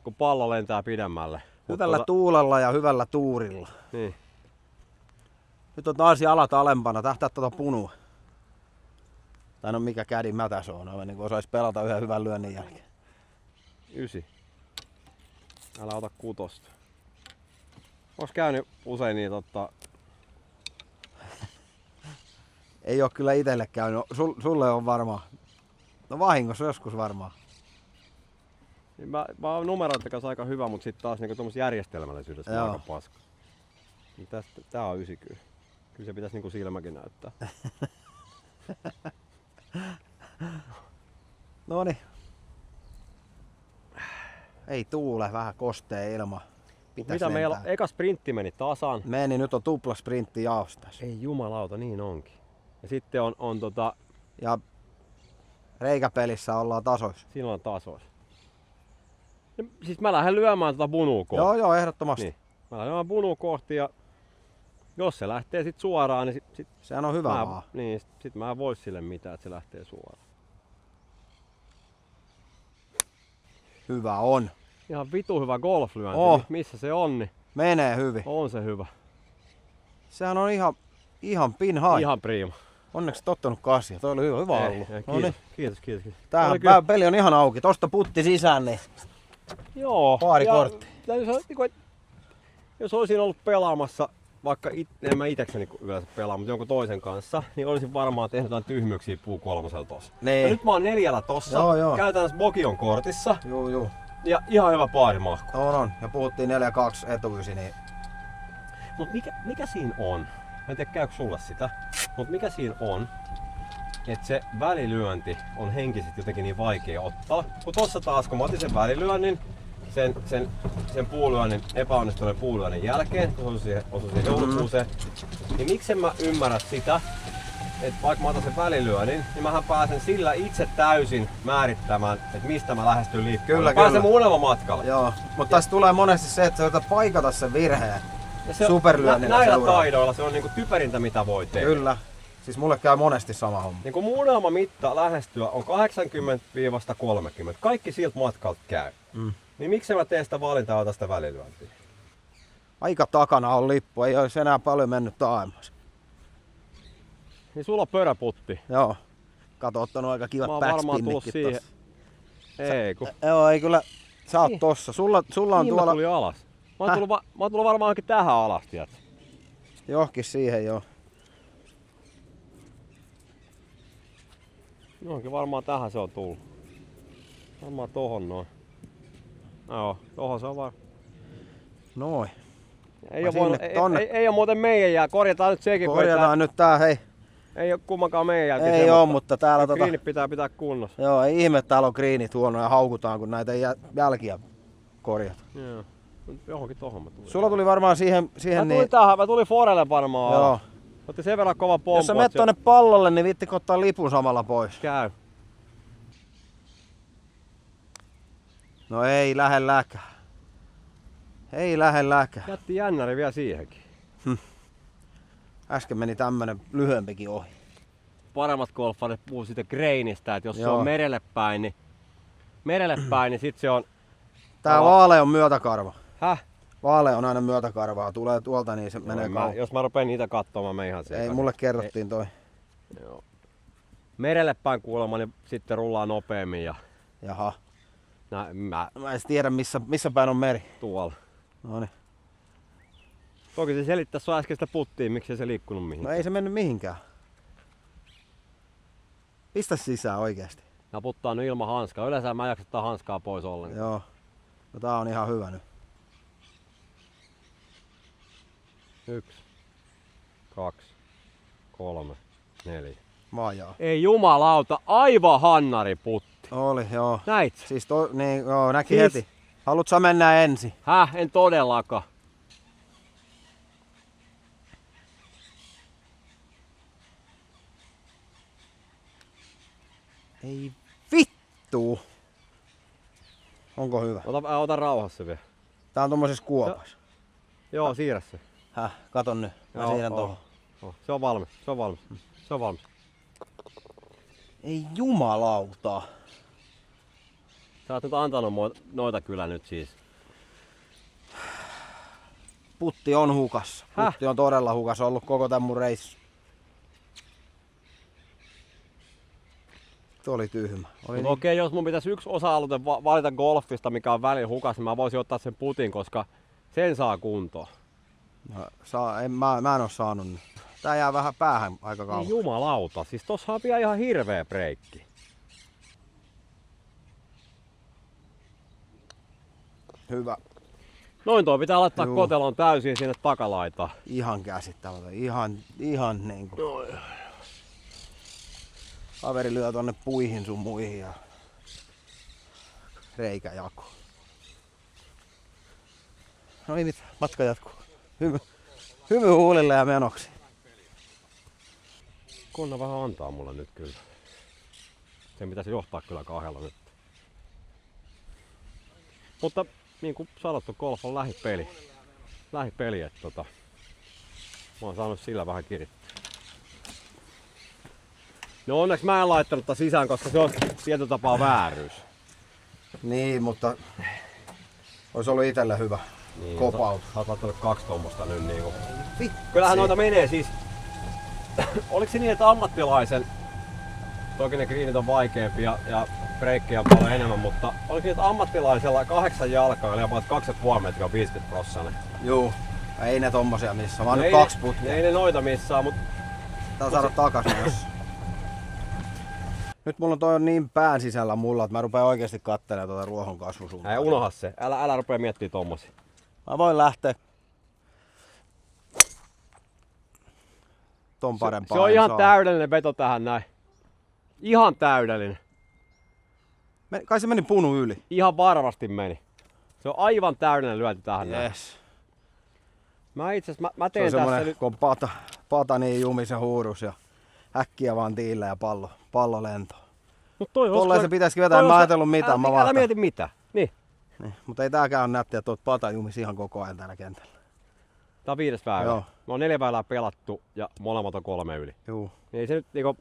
kun pallo lentää pidemmälle. Hyvällä tuulella ja hyvällä tuurilla. Niin. Nyt on taas jalat alempana, tähtää tuota punua. Tai no mikä kädin mätä se on, niin kuin osais pelata yhden hyvän lyönnin jälkeen. 9. Älä ota 6. Ois käynyt usein niin Ei oo kyllä itelle käynyt, sulle on varmaan. No vahingossa joskus varmaan. niin mä oon numeroiden kanssa aika hyvä, mut sit taas niinku tommos järjestelmällisyydessä mä Joo. aika paska. Niin tää on 9 kyllä. Kyllä se pitäis niinku silmäkin näyttää. Noniin. Ei tuule, vähän kostee ilma. Pitäis Mitä meillä lentää. eka sprintti meni tasan. Meni, nyt on tupla sprintti jaostas. Ei jumalauta, niin onkin. Ja sitten on Ja reikäpelissä ollaan tasoissa. silloin tasois. Ja siis mä lähden lyömään bunua kohti. Joo, ehdottomasti. Niin. Mä lähden lyömään bunua kohti ja jos se lähtee sit suoraan, niin sit Sehän on hyvä vaan. niin, sit mä en voi sille mitään, että se lähtee suoraan. Hyvä on. Ihan vitu hyvä golflyönti. Oh. Missä se on, niin Menee hyvin. on se hyvä. Sehän on ihan pin high. Ihan prima. Onneksi tottunut kasia. Toi oli hyvä Ei, ollut. ei, No niin. kiitos. Tää Oli kyllä- peli on ihan auki. Tosta putti sisään, niin Joo. Pari ja korttia. täytyy sanoa, että jos olisin ollut pelaamassa, vaikka en mä itekseni yleensä pelaa, mutta jonkun toisen kanssa, niin olisin varmaan tehnyt jotain tyhmyyksiä puu 3 tossa. Niin. Ja nyt mä oon 4 tossa, Joo. käytännössä Bokion kortissa Juu. ja ihan hyvä paarimahku. On. Ja puhuttiin 4-2 etuysi, niin Mut mikä siinä on? Mä en tiedä käykö sulle sitä, mutta mikä siinä on, että se välilyönti on henkisesti jotenkin niin vaikea ottaa. Kun tossa taas, kun mä otin sen välilyönnin, sen puulyönnin, epäonnistuneen puulyönnin jälkeen, kun osui siihen joulukuuseen, niin miksen mä ymmärrä sitä, että vaikka mä otan sen välilyönnin, niin mähän pääsen sillä itse täysin määrittämään, että mistä mä lähestyn liikkeelle. Kyllä, Mä pääsen kyllä. mun unelmamatkalle. joo. Mutta tässä tulee monesti se, että sä yrität paikata sen virheen. Ja se on- Superlyönnillä näillä seuraa. taidoilla se on niinku typerintä mitä voi tehdä. Kyllä. Siis mulle käy monesti sama homma. Niin kun mun unelmamitta lähestyä on 80-30. Kaikki siltä matkalta käy. Niin miksi mä teen sitä valintaa ja otan sitä välilyöntiä? Aika takana on lippu, ei olisi enää paljon mennyt taaemmas. Niin sulla on pöräputti. Joo. Kato, ottanut aika kivat Mä oon varmaan tullut backspinnikit siihen. tossa. Ei kun. Joo, ei kyllä. Sä oot Niin. tossa. Sulla on Niin tuolla mä tulin alas. Mä oon tullut varmaan johonkin tähän alas, tiedät. johonkin siihen joo. Johonkin varmaan tähän se on tullut. Varmaan tohon noin. Joo, tohon se on vaan. Noin. Ei Vai oo, voinut, sinne, tonne. ei oo muuten meidän jää. Korjataan nyt sekin, kun Korjataan nyt tää, hei. ei oo kummankaan meidän jälkeen. Ei oo, mutta täällä Kriinit pitää pitää kunnossa. Joo, ei ihme, että täällä on kriinit huono ja haukutaan, kun näitä ei jälkiä korjata. Joo. Johonkin tohon mä tulin. Sulla tuli varmaan siihen Mä tulin niin... tähän, mä tulin Forelle varmaan. Joo. Otti sen verran kova pompo. Jos sä menet tonne pallolle, niin vittikö ottaa lipun samalla pois? Käy. No ei lähde läkää. Ei lähde läkää. Jätti jännäri vielä siihenkin. Äsken meni tämmönen lyhyempikin ohi. Paremmat golfarit puhuu siitä greinistä, että jos se Joo. on merelle päin, niin sit se on... Tää Ala- vaale on myötäkarva. Häh? Vaale on aina myötäkarvaa. Tulee tuolta, niin se menee Jos mä rupean niitä katsomaan, mä ihan Ei, mulle kerrottiin toi. Joo. Merelle päin kuulemma, niin sitten rullaa nopeammin ja Jaha. mä Mä en tiedä missä päin on meri. tuolla. Noniin. Toki se selittää sua äskeistä puttiin, miksi se liikkunut No mihinkään. ei se mennyt mihinkään. Pistä sisään oikeesti. Mä puttaa nyt ilman hanskaa. Yleensä mä en jaksa ottaa hanskaa pois ollenkaan. Joo. No tää on ihan hyvä nyt. 1, 2, 3, 4. Vaajaa. Ei jumalauta, aivan hannari putti. Oli, joo. Näit? Siis niin, joo, näki Siis- heti. Haluatko sä mennä ensin? En todellakaan. Ei vittu. Onko hyvä? Ota rauhassa vielä. Tää on tommosessa kuopassa. Joo, siirrä se. Kato nyt. Mä Joo, siirrän tohon. Se on valmis, se on valmis. Se on valmis. Ei jumalauta. Sä oot nyt antanut noita kyllä nyt siis. Putti on hukassa. Putti on todella hukassa ollut koko tän mun reissu. Tuo oli tyhmä. Oli Mutta okei, jos mun pitäisi yksi osa-alue valita golfista, mikä on välillä hukassa, niin mä voisin ottaa sen putin, koska sen saa kuntoon. Mä en oo saanut nyt. Tää jää vähän päähän aika kauan. Ei jumalauta, siis tossa on vielä ihan hirveä breikki. Hyvä. Noin toi pitää laittaa Juu. kotelon täysin sinne takalaitaan. Ihan käsittämätöntä. Ihan niinku. Noin. Kaveri lyö tonne puihin sun muihin ja reikä jakuu. No ei mitään, matka jatkuu. Hymy huulille ja menoksi. Konna vähän antaa mulle nyt kyllä. Sen pitäisi johtaa kyllä kahdella nyt. Mutta niin kuin sanottu, golf on lähipeli. Lähipeli, että mä oon saanut sillä vähän kiinni. No onneksi mä en laittanut tätä sisään, koska se on tietyllä tapaa vääryys. Niin, mutta olisi ollut itelle hyvä Niin, kopaut. Sä oot laittanut 2 tommosta nyt niinku. Vitsi. Kyllähän noita menee siis. Oliko se niin, että ammattilaisen, toki ne greenit on vaikeampia ja breikkejä on paljon enemmän, mutta oliko niin, että ammattilaisella 8 jalkaa eli about 2,5 metriä 50%? Juu, ei ne tommosia missä. Mä oon nyt Ei 2 ne- putkea. Ei ne noita missään, mutta Tää on saada takaisin jos. Nyt mulla on toi niin pään sisällä mulla, että mä rupean oikeesti kattelemaan tuota ruohon kasvusuuntaa. ei unoha se. Älä rupea miettimään tommosia. Mä voin lähteä ton parempaa. Se on en ihan saa. täydellinen veto tähän näin. Ihan täydellinen. Kai se meni punu yli. Ihan varmasti meni. Se on aivan täydellinen lyönti tähän näin. Yes. Mä itse asiassa, mä Se teen on tässä semmonen, nyt. kun on pata niin jumisen huurus ja äkkiä vaan tiillä ja pallo lentoon. Mut toi Tolleen se pitäisikin vetää, en mä ajatellut mitään. Mä Älä vaan mieti mitä. Niin. niin. Mutta ei tääkään ole nättiä, että oot pata jumis ihan koko ajan täällä kentällä. Tää on 5. väylä. Joo. Me on 4 väylää pelattu ja molemmat on 3 yli. Juu. Niin ei se nyt niinku.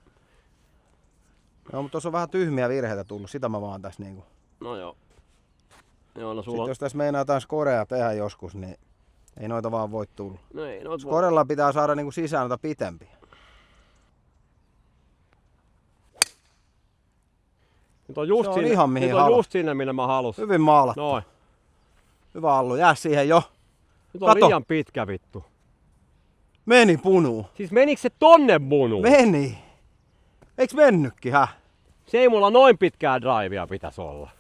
Joo, mutta tuossa on vähän tyhmiä virheitä tullut, sitä mä vaan tässä niinku. No joo. Joo, no sulla Sitten on. jos tässä meinaa jotain skorea tehdä joskus, niin ei noita vaan voi tulla. No ei, no Skorella pitää saada niinku sisään noita pitempiä. Nyt on just Se on sinne, ihan mihin nyt on haluat. just sinne, minne mä halusin. Hyvin maalattu. Noin. Hyvä Allu, jää siihen jo. Nyt on Kato. liian pitkä vittu. Meni punuun. Siis menikö se tonne munuun? Meni. Eiks mennytkin, Se ei mulla noin pitkää drivea pitäisi olla.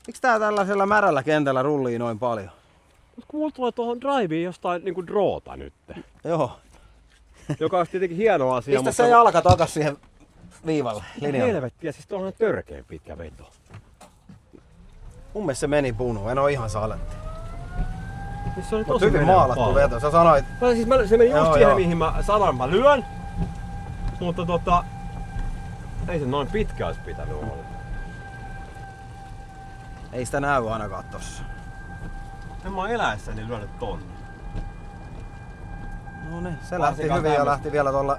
Miksi tää tällaisella märällä kentällä rullii noin paljon? Mut kun mulla tulee tuohon driveen jostain niinku droota nyt. Joo. Joka olisi tietenkin hieno asia, Pistä se jalka takas siihen viivalle, linjalle. helvettiä, siis tuohon on törkeen pitkä veto. Mun mielestä se meni punuun, en oo ihan saletti. Siis se oli Mut tosi hyvin menevä maalattu pallo. veto, sä sanoit. Se meni just Joo, siihen, joo. mihin mä sanoin, mä lyön. Mutta ei se noin pitkä olisi pitänyt olla. Ei sitä näy ainakaan tossa. En mä oon eläessäni lyönyt tonne. No niin, se lähti Varsinkaan hyvin ja tämmöstä. lähti vielä tuolla.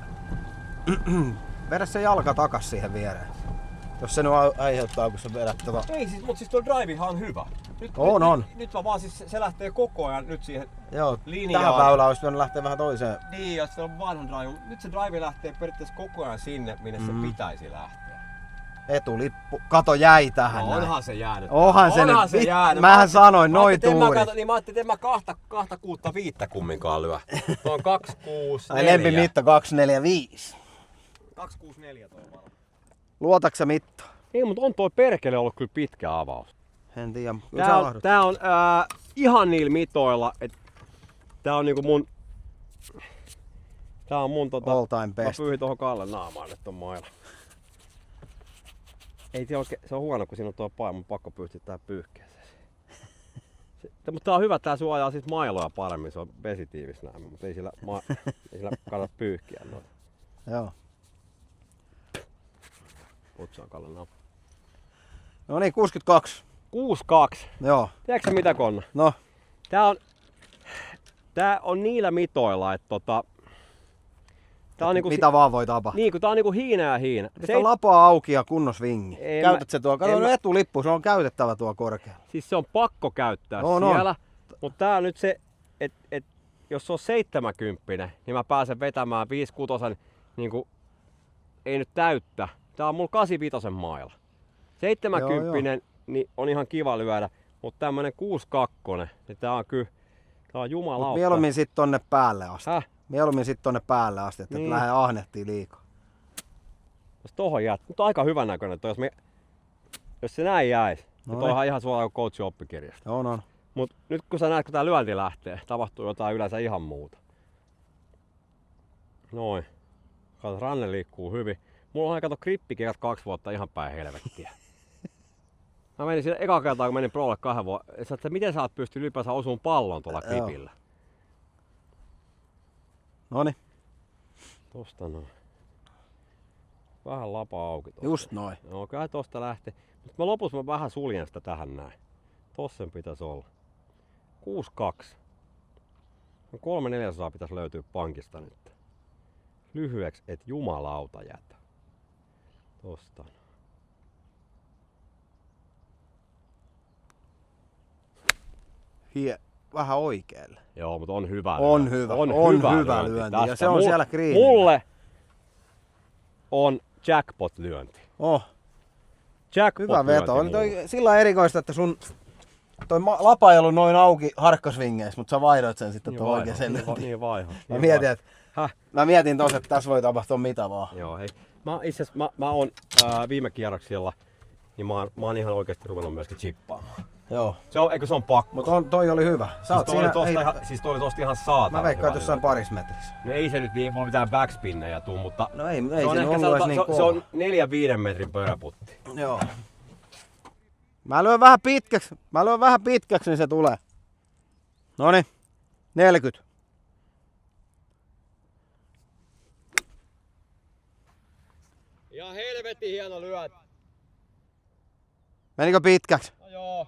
Vedä se jalka takas siihen viereen. Jos se nyt aiheuttaa, kun sä vedät Ei siis, mutta siis tuo drivehan on hyvä. Nyt, On. Nyt vaan siis se lähtee koko ajan nyt siihen Joo, linjaan. tähän väylään olisi pitänyt lähteä vähän toiseen. Niin, jos se on vanhan drive. Nyt se drive lähtee periaatteessa koko ajan sinne, minne se pitäisi lähteä. Etulippu. Kato, jäi tähän No, näin. onhan se jäänyt. Onhan se nyt. Mähän sanoin, noi tuuri. Niin mä ajattelin, että en mä 2,6 kumminkaan lyö. Tuo on 2,6. Ai lempimitta 245. 2,64 tuo varmaan. Luotatko sä mittaa? Ei, mutta on toi perkele ollut kyllä pitkä avaus. En tiedä. Kyllä sä lahdut. Tää on ihan niillä mitoilla, että tää on niinku mun... Tää on mun All time Mä best. pyyhin tohon Kallen naamaan nyt ton mailla. Ei se on huono, kun siinä on tuo paino, mun pakko pystyttää pyyhkeeseen. Mutta tää on hyvä, tää suojaa sit mailoja paremmin, se on vesitiivis näin, mutta ei sillä kannata pyyhkiä noita. Joo. Putsaan Kalle nappi. No niin, 62. 62. Joo. Tiedätkö sä mitä, Konna? No. Tää on niillä mitoilla, että tää on niinku mitä vaan voi tapahtua. Niin, kun tää on niinku hiina ja hiina. Se on lapaa auki ja kunnos vingi. En Käytät se tuo. Kato etulippu, se on käytettävä tuo korkealla. Siis se on pakko käyttää siellä. Mutta tää on nyt se, että jos se on 70, niin mä pääsen vetämään 5-6 niinku, ei nyt täyttä. Tää on mulla 85 mailla. 70 niin on ihan kiva lyödä, mutta tämmönen 62, niin tää on kyllä, tää on jumalauta. Mieluummin sit tonne päälle asti. Mieluummin sit tonne päälle asti, että niin. Lähde ahnehtiin liikaa. Jos tohon jäät, mutta aika hyvän näköinen, jos se näin jäisi, niin toihan ihan suoraan kuin coachin oppikirjasta. On. Mut nyt kun sä näet, kun tää lyönti lähtee, tapahtuu jotain yleensä ihan muuta. Noin. Kato, ranne liikkuu hyvin. Mulla on kato grippikerrat 2 vuotta ihan päin helvettiä. Mä menin siinä eka kertaa, kun menin prolle 2 vuotta, että miten sä oot pystynyt ylipäänsä osumaan pallon tuolla gripillä. Noniin. Tosta noin. Vähän lapa auki tosta. Just noin. Joo, kyllä tosta lähtee. Mutta lopussa mä vähän suljen sitä tähän näin. Tossa sen pitäisi olla. 62. 3/4 pitäisi löytyä pankista nyt. Lyhyeksi, et jumalauta jätä. Tosta. Vähän oikealle. Joo, mutta on hyvä lyönti. On hyvä lyönti. Ja se on siellä kriinillä. Mulle on jackpot-lyönti. Hyvä veto. Oli toi sillä erikoista, että toi lapa ei ollut noin auki harkkasvingeissä, mutta sä vaihdoit sen sitten tuohon oikeaan lyöntiin. Niin vaihoin. Mä mietin tossa, että tässä voi tapahtua mitä vaan. Joo, hei. Mä oon viime kierroksilla, niin mä oon ihan oikeesti ruvennut myöskin chippaamaan. Joo. Se on pakko. Mutta toi oli hyvä. Toi oli tosta ihan saatana. Mä veikkaan, että jossain parissa metrissä. No ei se nyt niin, mulla mitään backspinnejä tuu, mutta no ei se on ehkä se on 4-5 metrin pöräputti. Joo. Mä lyön vähän pitkäksi, niin se tulee. Noniin. 40. Ja helvetin hieno lyöt. Menikö pitkäksi? No joo.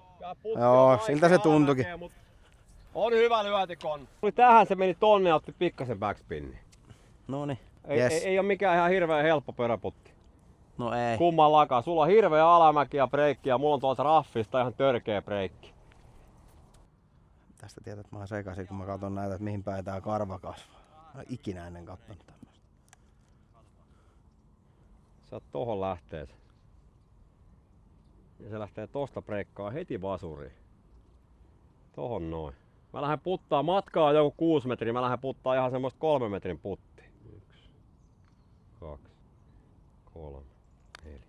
Joo, siltä se tuntuikin. On hyvä lyötikon. Tähän se meni tonne ja otti pikkasen backspinni. Noniin. Ei oo mikään ihan hirveän helppo peräputti. No ei. Kummallakaan. Sulla on hirveä alamäki ja breikki ja mulla on tuolta raffista ihan törkeä breikki. Tästä tiedät, että mä oon sekaisin, kun mä katson näitä, että mihin päin tää karva kasvaa. Mä oon ikinä ennen kattonut tämmöstä. Sä oot tohon lähteet. Ja se lähtee tosta breikkaa heti vasuriin. Tohon noin. Mä lähden puttaa matkaa joku 6 metriä, mä lähden puttaa ihan semmoista 3 metrin putti. 1, 2, 3, 4.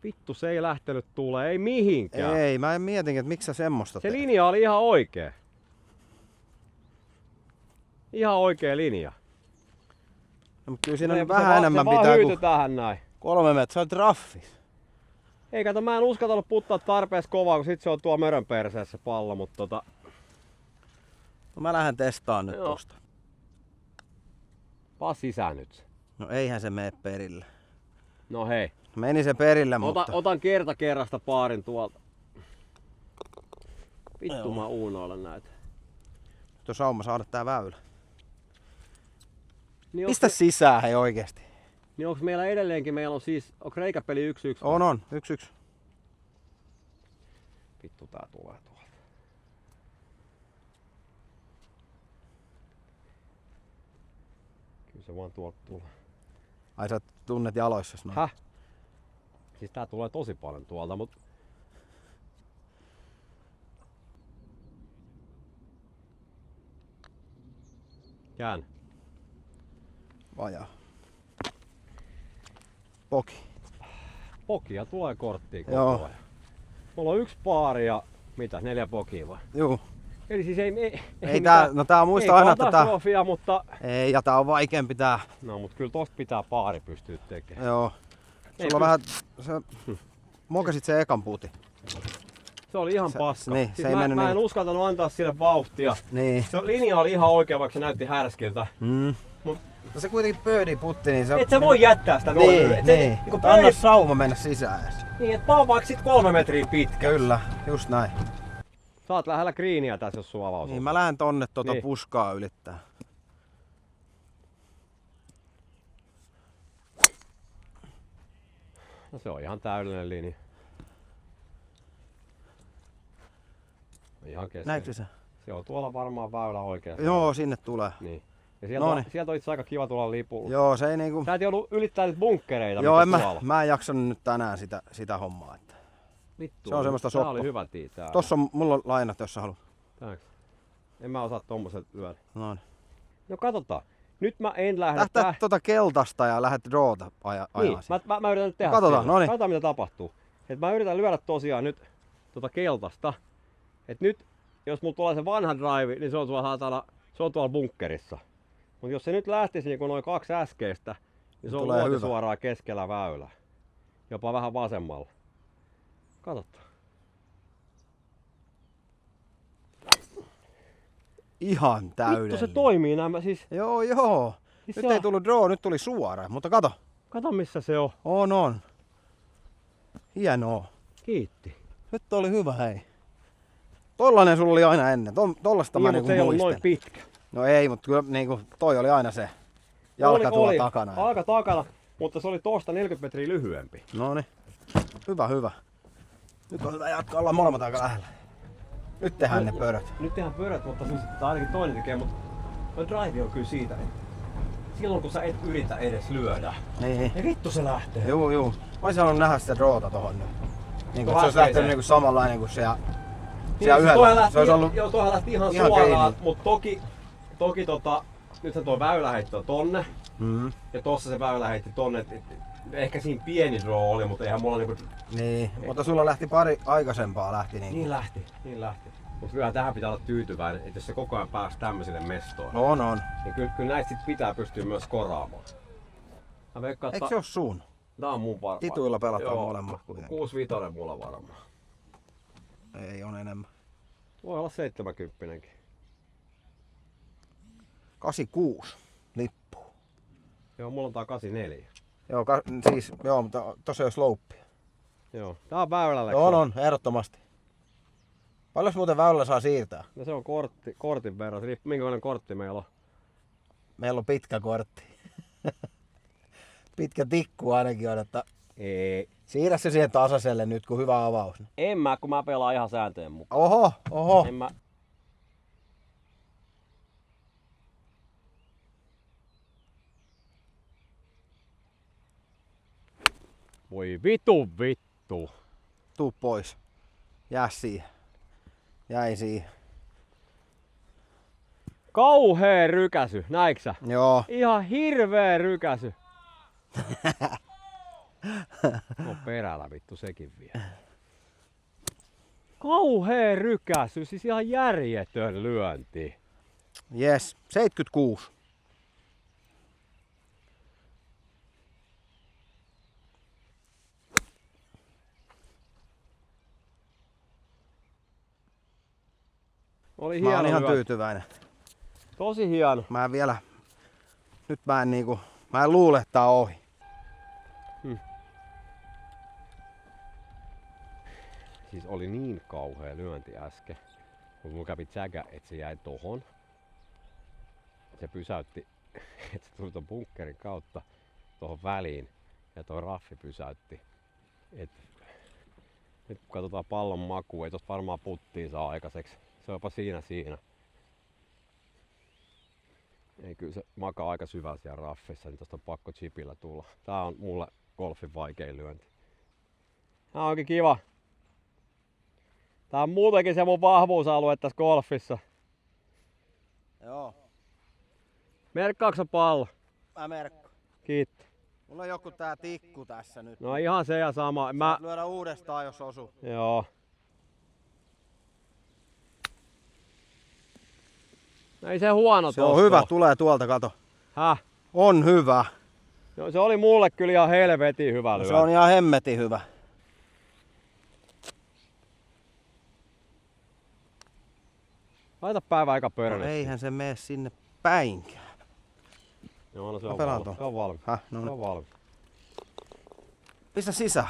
Vittu, se ei lähtenyt tuuleen, ei mihinkään. Ei, mä mietin, että miksi sä semmoista teet. Se linja oli ihan oikea. Ihan oikea linja. No, mutta kyllä siinä vähän enemmän pitää kuin tähän näin. 3 metriä, sä oot raffis. Ei kato, mä en uskaltanut puttaa tarpeeksi kovaa, kun sit se on tuo mörön perseessä pallo, mutta No mä lähden testaan nyt tosta. Paa sisään nyt. No eihän se mene perille. No hei. Meni se perille, mutta otan kerta kerrasta paarin tuolta. Vittu mä uunoilen näitä. Nyt on sauma saada tää väylä. Niin pistä sisään hei oikeesti. Niin onks meillä edelleenkin, meillä on siis, onko reikäpeli 1-1? On, 1-1. Vittu tää tulee tuolta. Kyllä se vaan tuolta tulee. Ai sä tunnet jaloissas noin? Häh? Siis tää tulee tosi paljon tuolta, mut käännä. Vajaa. Poki. Pokia tulee korttiin koko Joo. ajan. Mulla on 1 paari ja mitä, 4 pokia vai? Juu. Eli siis Ei tää, no tää muista aina, että tää... katastrofia, mutta... Ei, ja tää on vaikeampi tää. No, mut kyllä tosta pitää paari pystyä tekemään. Joo. Ei Sulla vähän... Mokasit sen ekan puutin. Se oli ihan paska. Niin, siis se ei mennyt mä en niin. uskaltanut antaa sille vauhtia. Niin. Se linja oli ihan oikea, vaikka se näytti härskiltä. Mut No se kuitenkin birdie putti, niin se... et sä voi jättää sitä noin. Niin. Anna sauma mennä sisään. Niin, et mä oon vaikka sit 3 metriä pitkä. Kyllä, just näin. Sä oot lähellä greeniä tässä, jos sun avaus on. Niin, mä lähden tonne Niin. puskaa ylittää. No se on ihan täydellinen linja. Ihan kesken. Näetkö sä? Se on tuolla varmaan väylä oikeassa. Joo, sinne tulee. Niin. Ja sieltä on itse aika kiva tulla lipulla. Joo, se ei niinku... Sä et joudu ylittää niitä bunkkereita, Joo, mitä tuolla. mä en jaksanut nyt tänään sitä hommaa. Että... Vittu, se on semmoista tää oli soppa. hyvä tää. Tossa on, mulla on lainat, jos sä haluat. Thanks. En mä osaa tommoset lyödä. Noin. No katsotaan. Nyt mä en lähde Lähtää tuota keltaista ja lähdet droota ajaa Niin, mä yritän nyt tehdä katsotaan, sillä. noniin. Katsotaan mitä tapahtuu. Et mä yritän lyödä tosiaan nyt tuota keltaista. Et nyt, jos mulla tulee se vanha drive, niin se on tuolla bunkkerissa. Mut jos se nyt lähtisi niin kuin noin 2 äskeistä, niin se on luoti suoraan keskellä väylää. Jopa vähän vasemmalla. Katsotaan. Ihan täydellinen. Vittu se toimii nämä siis. Joo. Siis Nyt ei tullut draw, nyt tuli suora. Mutta kato. Kato missä se on. On. Hienoa. Kiitti. Nyt oli hyvä, hei. Tollanen sulla oli aina ennen. Tollasta mä niinku se ei ollut muistelin. noin pitkä. No ei, mutta kyllä niinku toi oli aina se. Jalka tuolla takana. Jalka takana, mutta se oli tosta 40 metriä lyhyempi. Noniin. Hyvä. Nyt on hyvä jatkaa, ollaan molemmat aika lähellä. Nyt tehdään ne pöröt. Nyt tehdään pöröt, mutta siis, tai ainakin toinen tekee, mutta toi drive on kyllä siitä, että silloin kun sä et yritä edes lyödä, Niin. vittu se lähtee. Joo. Mä olisin halunnut nähdä sitä droota tohon nyt. Niin kuin, se olisi lähtenyt niinku samanlainen kuin siellä yhdellä. Se olisi ollut joo, toihan lähti ihan suoraan, mutta toki nythän tuo väylä heitti tonne. Ja tossa se väylä heitti tonne. Ehkä siinä pieni draw oli, mutta eihän mulla niinku... Niin, mutta sulla lähti pari aikaisempaa lähti niinku. Niin lähti. Mutta kyllä tähän pitää olla tyytyväinen, että jos se koko ajan pääsi tämmöisille mestoille. On. Niin kyllä näistä sit pitää pystyä myös koraamaan. Eikö se oo sun? Tää on mun varmaan. Tituilla pelataan molemmat kuitenkin. 6-5 mulla varmaan. Ei, on enemmän. Voi olla 70-kin. 86 lippu. Joo, mulla on tää 84. Joo, mutta tossa ei oo slopea. Joo, tää on väylällä. On, ehdottomasti. Paljon muuten väylällä saa siirtää? No se on kortin verran, se riippuu minkälainen kortti meillä on. Meillä on pitkä kortti. Pitkä tikku ainakin on, että Ei. siirrä se siihen tasaiselle nyt, kun hyvä avaus. En mä, kun mä pelaan ihan sääntöjen mukaan. Oho. En mä. Voi vittu. Tuu pois. Jää siihen. Jäi siihen. Kauhea rykäsy, näiksä? Joo. Ihan hirveä rykäsy. No perällä vittu sekin vielä. Kauhea rykäsy, siis ihan järjetön lyönti. Yes, 76. Oli Mä hieno oon ihan lyönti. tyytyväinen. Tosi hieno. Mä en luule, että tää on ohi. Siis oli niin kauhea lyönti äsken, kun mun kävi tsäkä, että se jäi tohon. Se pysäytti, että se tuli ton bunkkerin kautta tohon väliin ja toi raffi pysäytti. Nyt kun katsotaan pallon makua, ei tosta varmaan puttia saa aikaiseksi. Se on jopa siinä. Ei, kyllä se makaa aika syvällä siellä raffissa, niin tosta on pakko chipillä tulla. Tää on mulle golfin vaikein lyönti. Tää onkin kiva. Tää on muutenkin se mun vahvuusalue tässä golfissa. Joo, Merkkaatko sä pallo? mä merkkaan. Kiitos. Mulla on joku tää tikku tässä nyt. No ihan se ja sama. Saat lyödä uudestaan, jos osuu. Joo. Ei se huono Se on hyvä, tulee tuolta, kato. Häh? On hyvä. No, se oli mulle kyllä ihan helvetin hyvä lyönti. Se on ihan hemmetin hyvä. Laita päivä aika No, pörnästi. eihän se mene sinne päinkään. Joo, no se Mä on pelaan valmis. tuon. Se on valmis. Häh? No Se niin. on valmis. Pistä sisään.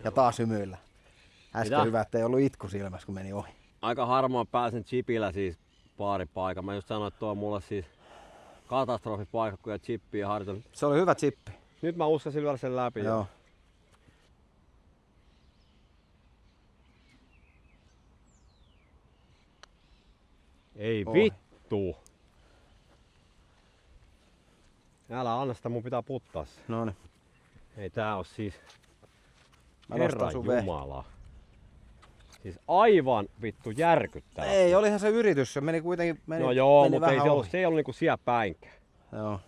Ja taas hymyillä. Äsken Mitä? hyvä, ettei ollut itku silmässä, kun meni ohi. Aika harvoin pääsen chipillä siis baaripaikan. Mä just sanoin, että tuo on mulle siis katastrofipaikka, kun jää chippiä harjoitella. Se oli hyvä chippi. Nyt mä uskasin lyödä sen läpi. Joo. Ei Ohi. vittu. Älä anna sitä, mun pitää puttaa se. Noniin. Ei tää oo siis Mä nostan Herran sun vehkeet. Jumala. Siis aivan vittu järkyttävä. Ei, olihan se yritys. Se meni kuitenkin No joo, meni mutta ei vähän se ollut, ohi. se ei ollut niinku siellä päinkään. Joo.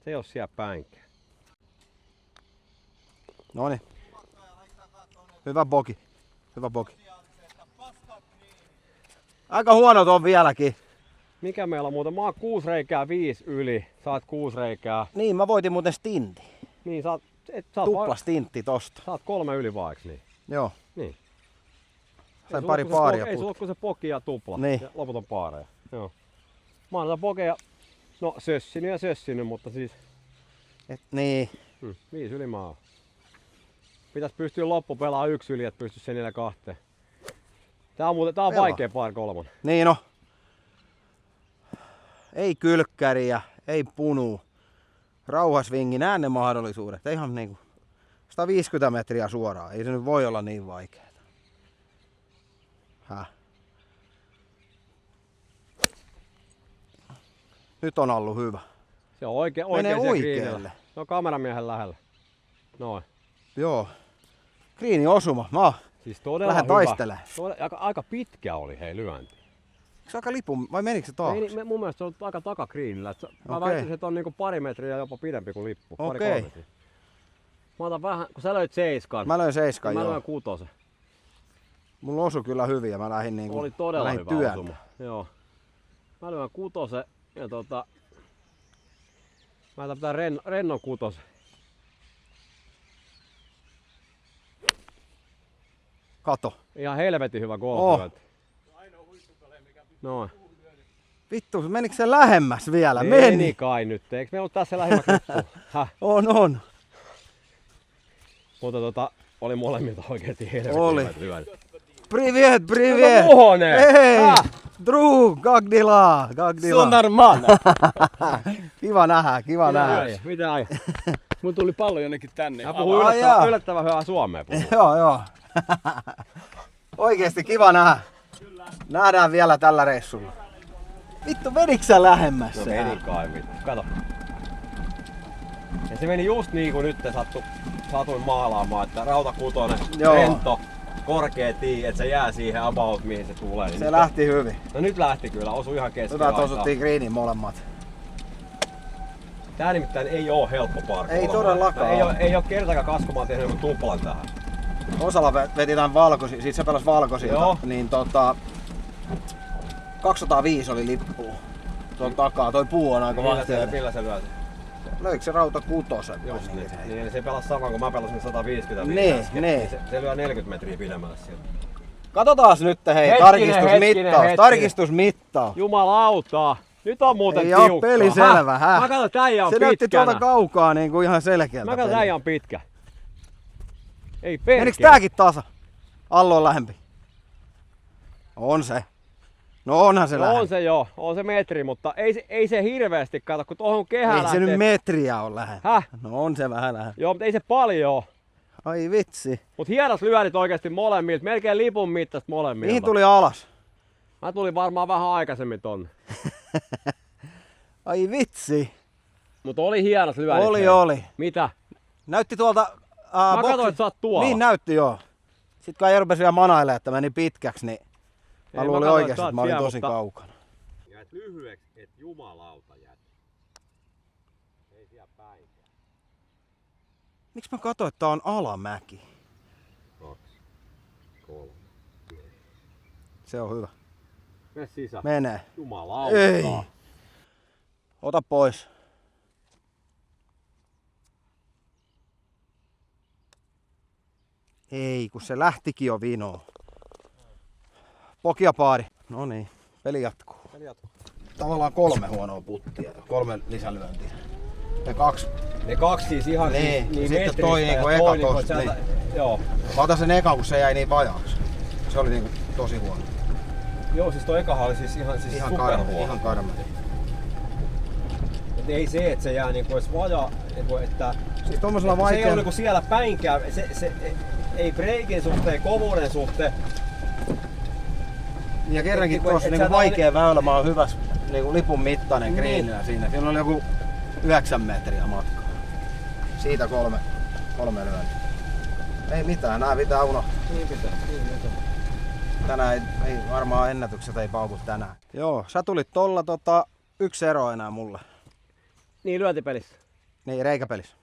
Se ei oo siellä päinkään. Noniin. Hyvä bogi. Hyvä bogi. Aika huonot on vieläkin. Mikä meillä on muuten? Mä oon 6 reikää 5 yli. Saat 6 reikää. Niin, mä voitin muuten stinti. Niin saat, saat, Tupla stintti tosta. saat 3 yli vaan, eiks niin? Joo. Niin. Sain Ei pari sulla kun se paaria. Ei sulla kun se poki ja tupla. Niin. Ja loput on paareja. Joo. Mä oon näitä pokeja, no sössinyt, mutta siis Niin. 5 yli mä oon. Pitäis pystyä loppu pelaa 1 yli, et pysty sen 4-2. Tää on muuten, tää on Pelaa. vaikea par 3. Niin no. Ei kylkkäriä, ei punuu. Rauhasvingi, näen ne mahdollisuudet. Ihan niinku 150 metriä suoraan. Ei se nyt voi olla niin vaikeaa. Häh? Nyt on ollut hyvä. Se on oikein Menee siellä oikealle. greenillä. Se on kameramiehen lähellä. Noin. Joo. Kriini osuma. Mä Siis todella lähden hyvä. taistelemaan. Aika pitkä oli hei lyönti. Eikö se aika lipun, vai menikö se taakse? Ei, mun mielestä se on aika takakriinillä. Mä Okei. väittäisin, että on niinku pari metriä jopa pidempi kuin lippu. Pari Okei. 3 metriä. Mä otan vähän, kun sä löit 7. Mä löin 7, Mä joo. löin 6. Mulla osui kyllä hyvin ja mä lähdin niinku, Oli todella lähdin hyvä työntä. osuma. Joo. Mä lyön 6 ja mä lähdetään rennon 6. Kato. Ihan helvetin hyvä golflyönti. Noin. Vittu, menikö se lähemmäs vielä? Meni kai nyt. Eikö me ollut tässä lähemmäksi lippu? Häh? On. Mutta oli molemmilta oikeesti helvetin Oli. hyvät lyönnit. Privet. Muhonen! Hei! Häh? Drew, Gagdila. normal. Kiva nähdä. Mitä äijä? Mun tuli pallo jonnekin tänne. Hän puhuu Ai jaa. yllättävän hyvää suomea. Puhuu. Joo. Oikeesti kiva nähdä. Nähdään vielä tällä reissulla. Vittu, menikö sä lähemmäs No se? meni kai vittu. Kato. Ja se meni just niin kuin nyt satuin maalaamaan, että rautakutonen, Joo. rento, korkea tii, että se jää siihen about mihin se tulee. Niin Se nyt- lähti hyvin. No nyt lähti kyllä, osui ihan kesken Hyvä, että osuttiin greeniin molemmat. Tää nimittäin ei oo helppo parko. Ei todellakaan. Ei oo kertakaan Kaskomaan tehnyt joku tuplan tähän. Osalla veti tämän valkosi, siis se pelasi valkoisilta, Joo. niin 205 oli lippu. Tuon takaa, toi puu on aika vahteellinen. Millä se lyöti? Löikö se rauta kutosen? vai Just niin? niin. Niin, eli se pelasi saman kun mä pelasin 150 Niin, äsken. niin. Se lyö 40 metriä pidemmälle sieltä. Katsotaas nyt hei, Hetkinen. tarkistusmittaus. Jumalauta! Nyt on muuten Ei tiukkaa. oo peli selvä, häh? Mä katson, että äijä on Se näytti pitkänä. tuolta kaukaa niin kuin ihan selkeältä. Mä katson, että peli. äijä on pitkä. Ei perkele. Menikö tääkin tasa? Allo on lähempi. On se. No onhan se No lähempi. on se jo, on se metri, mutta ei se hirveästi kato, kun tuohon kehä Ei lähtee. se nyt metriä on lähempi. Häh? No on se vähän lähempi. Joo, mutta ei se paljon oo. Ai vitsi. Mut hienot lyönnit oikeesti molemmilta, melkein lipun mittaista molemmilta. Mihin tuli alas? Mä tulin varmaan vähän aikaisemmin tonne. Ai vitsi. Mut oli hienot lyönnit. hei. Oli. Mitä? Näytti tuolta... Mä katsoin, että sä oot tuolla. Niin näytti joo. Sitten kun ei rupesi vielä manailemaan, että meni pitkäksi, niin mä Ei, luulin katsoin, oikeesti, sä oot että mä olin siellä, tosi mutta- kaukana. Jäät lyhyeksi, et jumalauta jäät. Ei siellä päinkään. Miksi mä katsoin, että tää on alamäki? 2, 3, Se on hyvä. Mene sisään. Menee. Jumalauta. Ei. Ota pois. Ei, kun se lähtikin jo vinoon. Pokiapaari. No niin, peli jatkuu. Tavallaan 3 huonoa puttia, 3 lisälyöntiä. Ja 2. Ne 2 siis ihan Niin, siis, sitten metristä toi ja niinku toi eka niinku, tosta, sieltä- niin. Joo. Mä otan sen ekan, kun se jäi niin vajaaksi. Se oli niinku tosi huono. Joo, siis toi ekahan oli siis ihan superhuono. Ihan karme. Et ei se, että se jää niinku edes vajaa, niinku, että Siis tommosella se ei vaikea. ole niinku siellä päinkään, ei breikin suhteen, kovuuden suhteen. Ja kerrankin Niinku, tuossa et niinku sä vaikea väylä, mä oon hyvässä niinku lipun mittainen Niin. greenillä siinä. Siinä oli joku 9 metriä matkaa. Siitä 3 lyöntiä. Ei mitään, nää pitää unohtaa. Niin pitää. Tänään ei varmaan ennätykset ei pauku tänään. Joo, sä tulit tolla 1 ero enää mulle. Niin lyöntipelissä. Niin, reikäpelissä.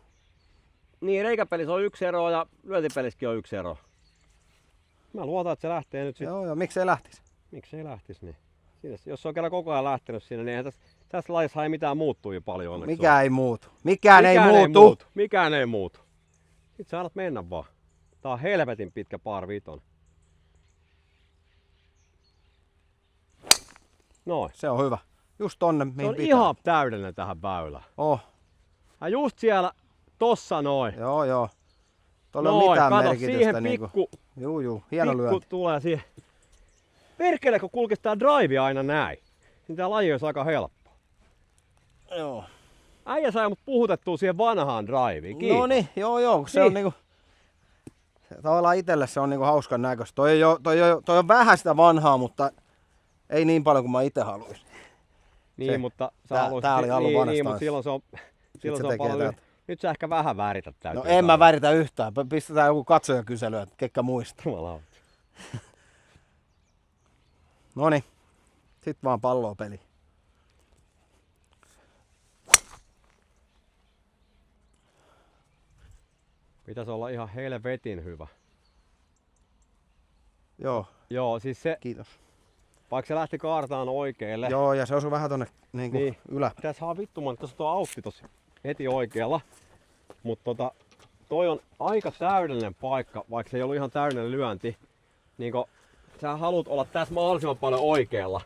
Niin reikäpelissä on 1 ero ja lyöntipelissäkin on 1 ero. Mä luotan, että se lähtee nyt sitten. Joo, miksei lähtis? Miksi ei lähtisi niin? Siinä, jos se on kerran koko ajan lähtenyt siinä, niin eihän tässä lajissa ei mitään muuttuu jo paljon onneksi. Mikään ei muutu. Mikään ei muutu. Mikään ei muutu. Sitten sä alat mennä vaan. Tää on helvetin pitkä par 5. Noin. Se on hyvä. Just tonne Se mihin on pitää. ihan täydellinen tähän väylään. Oh, Ja just siellä, tossa noin. joo. Tuolla ei ole Noin, mitään kato merkitystä. siihen Niinku. Juu, hieno pikku lyönti. tulee siihen. Perkele, kun kulkis tää drive aina näin, niin tää laji olisi aika helppo. Joo. Äijä sai mut puhutettua siihen vanhaan driveen. Kiitos. No niin, joo, kun se Niin. on niinku... Tavallaan itelle se on niinku hauskan näköistä. Toi on vähän sitä vanhaa, mutta ei niin paljon kuin mä itse haluaisin. Niin, Se- mutta sä tää- haluaisit... tää oli ollut niin, vanhasta niin, mutta tanssia. silloin se on, silloin se se on tekee paljon... tätä. Nyt sä ehkä vähän värität täytyy. No en mä väritä yhtään. Pistetään joku katsojakysely, että ketkä muistaa. Jumalauta. Noniin. Sit vaan palloa peli. Pitäisi olla ihan helvetin hyvä. Joo, Joo, siis se, kiitos. vaikka se lähti kaartaan oikealle, Joo, ja se osui vähän tonne niinku Niin. ylä. pitäisi saada vittumaan, että tuossa tuo autti tossa heti oikealla. Mutta toi on aika täydellinen paikka, vaikka se ei ollut ihan täydellinen lyönti. Niin sä haluat olla tässä mahdollisimman paljon oikealla.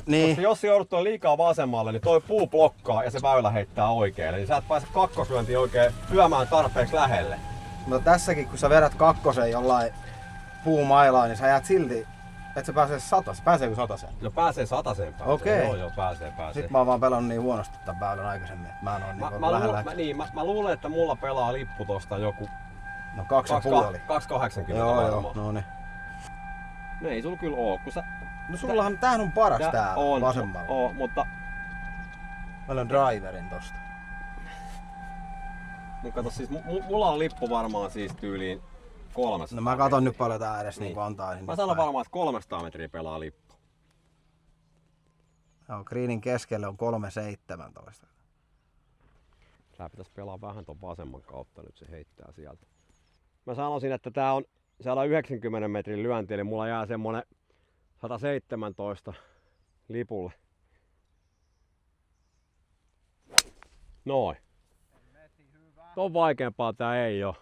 Niin. Koska jos se joudut toi liikaa vasemmalle, niin toi puu blokkaa ja se väylä heittää oikealle. Niin sä et pääse kakkoslyöntiin oikein lyömään tarpeeksi lähelle. No tässäkin, kun sä vedät kakkosen jollain puumailaan, niin sä jäät silti, et sä pääse pääseekö sataseen? No pääsee sataseen pääsee. Okei. Joo, pääsee. Sitten mä oon vaan pelannut niin huonosti tämän väylän aikaisemmin, että mä en oo niinku lähellä. Mä luulen, että mulla pelaa lippu tosta joku No 2,5 oli. 280 Joo, varmaan. no niin. No ei sulla kyllä oo, kun sä... No sullahan tämähän on paras täällä on, vasemmalla. Oo, mutta Mä löin driverin tosta. kato siis, mulla on lippu varmaan siis tyyliin 300. No mä katon nyt paljon tää edes niin. Niin. antaa sinne Mä sanon päin. varmaan, että 300 metriä pelaa lippu. Joo, greenin keskelle on 3,17. Tää pitäisi pelaa vähän ton vasemman kautta, nyt se heittää sieltä. Mä sanoisin, että tää on 190 metrin lyönti, eli mulla jää semmonen 117 lipulle. Noin. Ton vaikeampaa tää ei oo.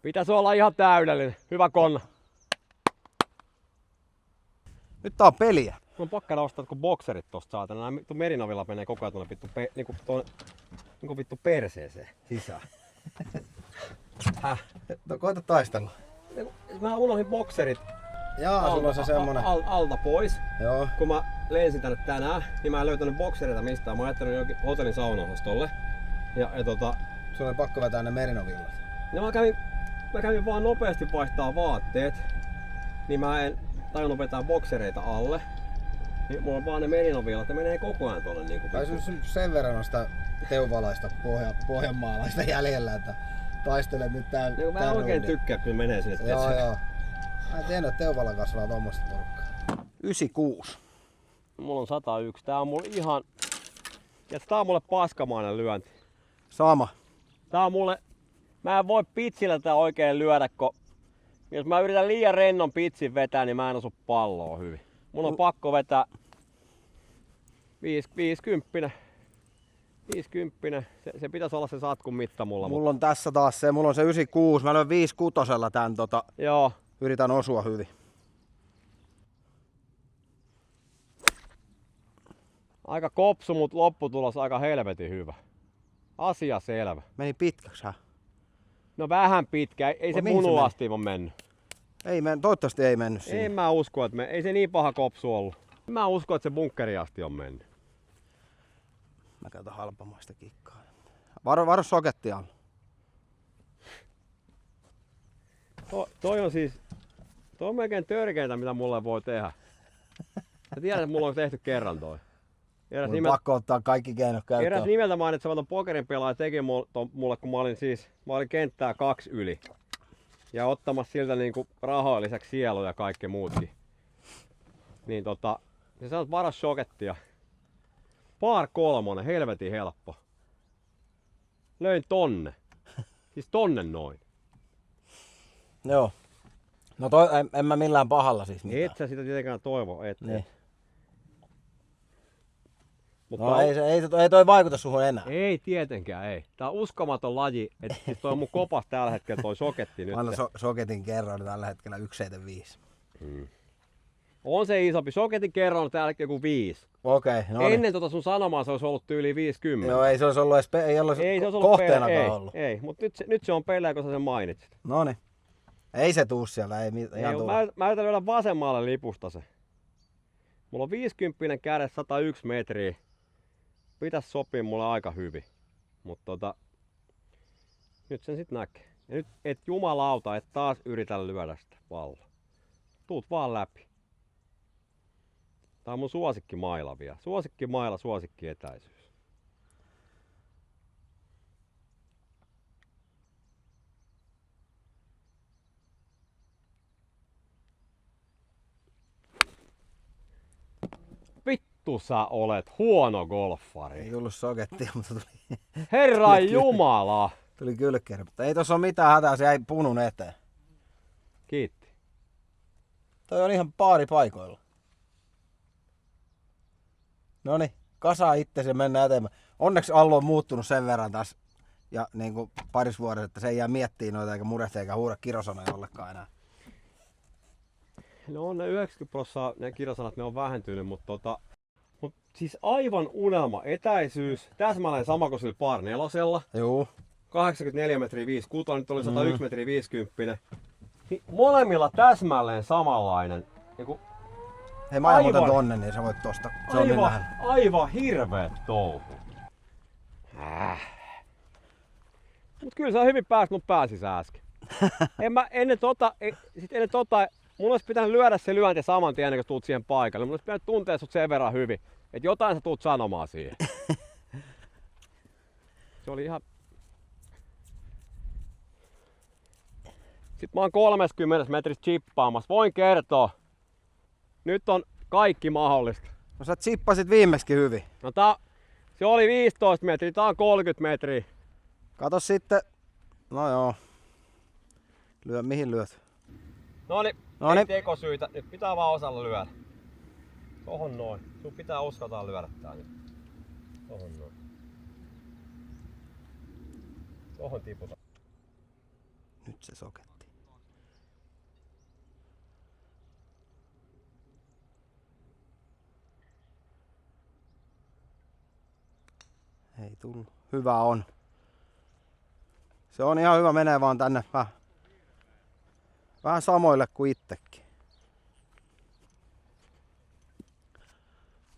Pitäisi olla ihan täydellinen. Hyvä konna. Nyt tää on peliä. Mulla on pakkana ostaa kun bokserit tosta saatana. Nää merinovilla menee koko ajan tuonne vittu, niinku vittu perseeseen sisään. Häh? No koita taistella. Mä unohdin bokserit Sulla on se semmonen. alta pois. Joo. Kun mä lensin tänne tänään, niin mä en löytänyt boksereita mistään. Mä oon jättänyt jokin hotellin saunaosastolle. Sulla on pakko vetää ne merinovillat. No mä kävin vaan nopeasti vaihtaa vaatteet. Niin mä en tajunnut vetää boksereita alle. Niin mulla on vaan ne merinovillat ja menee koko ajan tuolle niinku. Tai sen verran on sitä teuvalaista pohjanmaalaista jäljellä, että taistelet nyt tää. Niin, mä en oikein tykkää, kun menee sinne. Joo. Mä en tiedä, että Teuvala kasvaa tommoista porukkaa. 96. Mulla on 101. Tää on mulla ihan... Ja tää on mulle paskamainen lyönti. Sama. Tää on mulle... Mä en voi pitsillä tätä oikein lyödä, kun jos mä yritän liian rennon pitsin vetää, niin mä en osu palloa hyvin. Mun on pakko vetää 50. Se pitäisi olla se satkun mitta mulla. Mulla on tässä taas se, mulla on se 96, mä löin 56 tän Joo. yritän osua hyvin. Aika kopsu, mut lopputulos aika helvetin hyvä. Asia selvä. Meni pitkäksi hä? No vähän pitkä, ei se mihin se munu meni? asti on mennyt. Toivottavasti ei mennyt sinne. En mä usko, että ei se niin paha kopsu ollut. Mä uskon, että se bunkkeri asti on mennyt. Mä käytän halpamaista kikkaa. Varo soketti alla. Toi on melkein törkeintä, mitä mulle voi tehdä. Sä tiedät, että mulla on tehty kerran toi. Mun pakko ottaa kaikki keinot käyttöön. Eräs nimeltä mainitsematon pokerin pelaaja teki mulle, kun mä olin kenttää 2 yli. Ja ottamassa siltä niinku rahoja lisäksi sielu ja kaikki muutkin. Niin se sanoi, että vara shokettia. Par 3, helvetin helppo. Löin tonne. Siis tonne noin. Joo. No en mä millään pahalla siis mitään. Et sä sitä tietenkään toivo, Niin. Mutta No ei toi vaikuta suhun enää. ei tietenkään, ei. Tää on uskomaton laji, että siis toi on mun kopas tällä hetkellä toi soketti nyt. Mä annan soketin kerran tällä hetkellä 1,75. On se isompi. Soketin kerran on tällä hetkellä joku 5. Okei, no niin. Ennen tota sun sanomaa se olisi ollut tyyli 50. Joo, ei se olisi ollut edes ei se olisi ollut kohteenakaan ollut. Ei, mutta nyt se on pelejä, kun sä sen mainitsit. Noniin. Ei se tuu siellä, ei ihan tuu. Mä yritän lyödä vasemmalle lipusta se. Mulla on 50 kädessä 101 metriä. Pitäis sopii mulle aika hyvin. Mutta nyt sen sit näkee. Ja nyt et jumalauta, et taas yritä lyödä sitä palloa. Tuut vaan läpi. Tää on mun suosikkimaila vielä. Suosikkimaila, suosikkietäisyys. Vittu sä olet huono golfari. Ei tullut sokettia, mutta tuli, Herran jumala. tuli kylkkäri. Mutta ei tossa ole mitään hätää, se jäi punun eteen. Kiitti. Toi on ihan paaripaikoilla. Noniin, kasaa itse ja mennään eteenpäin. Onneksi Allu on muuttunut sen verran taas ja niin kuin paris vuodessa, että se ei jää miettiä noita eikä murehtia eikä huuda kirosanoja ollenkaan enää. No on ne 90% ne kirjasanat, ne on vähentynyt, mutta siis aivan unelma etäisyys. Täsmälleen sama kuin sillä par 4. Juu. 84 metriä 56, nyt oli 101 metriä 50. Niin molemmilla täsmälleen samanlainen. Niin Hei, mä ajan muuten tonne, niin sä voit tosta. Se on niin lähellä. Aivan hirveet touhu. Mut kyllä sä hyvin pääsit mun pääsissä äsken. Ennen tota, mun olisi pitänyt lyödä se lyönti saman tien, ennen kuin tuut siihen paikalle. Mun olisi pitänyt tuntea sut sen verran hyvin, että jotain sä tuut sanomaan siihen. Se oli ihan... Sitten mä oon 30 metrissä chippaamassa. Voin kertoa. Nyt on kaikki mahdollista. No sä chippasit viimeksi hyvin. No se oli 15 metriä, tää on 30 metriä. Kato sitten. No joo. Mihin lyöt? Noniin, ei tekosyitä. Nyt pitää vaan osalla lyödä. Tohon noin. Sun pitää uskaltaa lyödä tää nyt. Tohon noin. Tohon tiputa. Nyt se soketti. Ei tullut. Hyvä on. Se on ihan hyvä, menee vaan tänne vähän samoille kuin itsekin.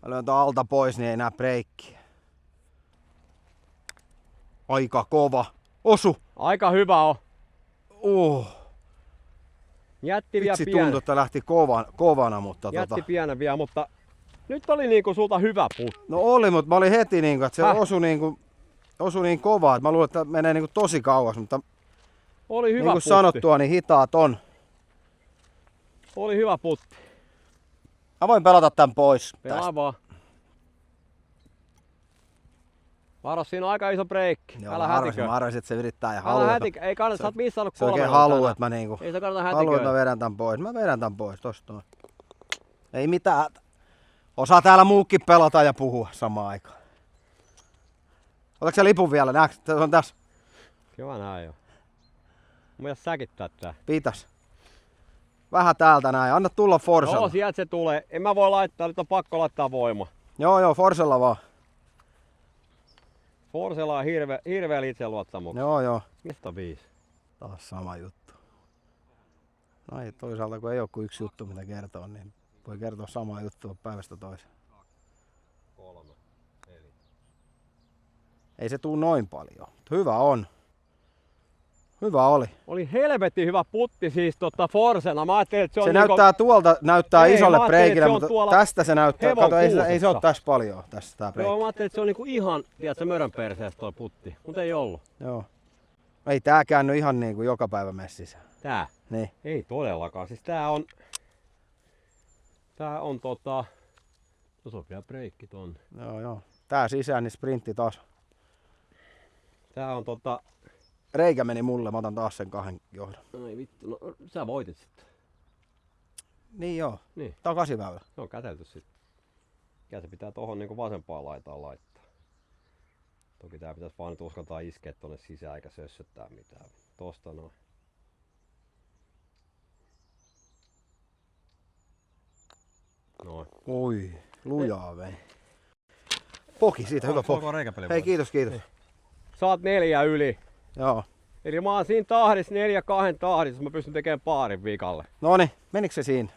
Mä lyön tää alta pois, niin ei näe breikkiä. Aika kova. Osu! Aika hyvä on. Jätti vielä Vitsi pienen. tuntui, että lähti kovana, mutta Jätti pienen vielä, mutta nyt oli niinku sulta hyvä putti. No oli, mutta mä olin heti niinku, että se osui niin kovaa, että mä luulen, että menee niinku tosi kauas, mutta Oli hyvä niin kuin putti. sanottua, niin hitaat on. Oli hyvä putti. Mä voin pelata tän pois Pelaa tästä. vaan. Varo, siinä on aika iso breikki. Joo, Älä mä hätikö. arvasin, että se yrittää ja Älä haluaa. hätikö. Ei kannata, sä oot missannut Se 3 oikein tänään. haluu, että mä niinku... Ei se kannata Haluan, että hätiköidä. mä vedän tän pois. Mä vedän tän pois, tosta noin. Ei mitään. Osaa täällä muukin pelata ja puhua samaan aikaan. Otatko sä lipun vielä? Näetkö? Se on tässä. Kyllä näin jo. Mun jäs säkittää tää. Pitäis. Vähän täältä näin. Anna tulla Forsella. Joo, sieltä se tulee. En mä voi laittaa, nyt on pakko laittaa voima. Joo, Forsella vaan. Forsella on hirveellä itseluottamuksella. Joo. Mistä 5? Taas sama juttu. No ei, toisaalta kun ei ole kuin yksi juttu mitä kertoa, niin voi kertoa samaa juttua päivästä toiseen. 3, 4. Ei se tuu noin paljon. Hyvä on. Hyvä oli. Oli helvetin hyvä putti siis Forsena. Mä ajattelin, että se on Se näyttää tuolta Ei, isolle mä ajattelin, breikille, että se on mutta tuolla tästä se näyttää. Kato, ei se hevonkuusessa. ole tässä paljon tässä tää breikki. Joo, mä ajattelin, että se on niinku ihan, tiedätkö, mörön perseestä toi putti. Mut ei ollut. Joo. Ei tää käänny ihan niinku joka päivä messissä. Tää? Niin. Ei todellakaan. Siis tää on tuossa on vielä breikki tonne. Joo. Tää sisään, niin sprintti taas. Tää on Reikä meni mulle, mä otan taas sen 2 johdon. Ai vittu, no sä voitit sitten. Niin joo. Niin. Tää on 8 väylä. Se on kätelty sitten. Ja se pitää tohon niinku vasempaan laitaan laittaa. Toki tää pitäisi vaan nyt uskaltaa iskeä tonne sisään eikä sössöttää mitään. Tosta noin. Noin. Oi, lujaa vei. Poki siitä, hyvä poki. Hei, kiitos. Saat 4 yli. Joo. Eli mä oon siinä tahdissa 4-2 tahdissa, mä pystyn tekemään paarin vikalle. Noniin, menikö se siinä?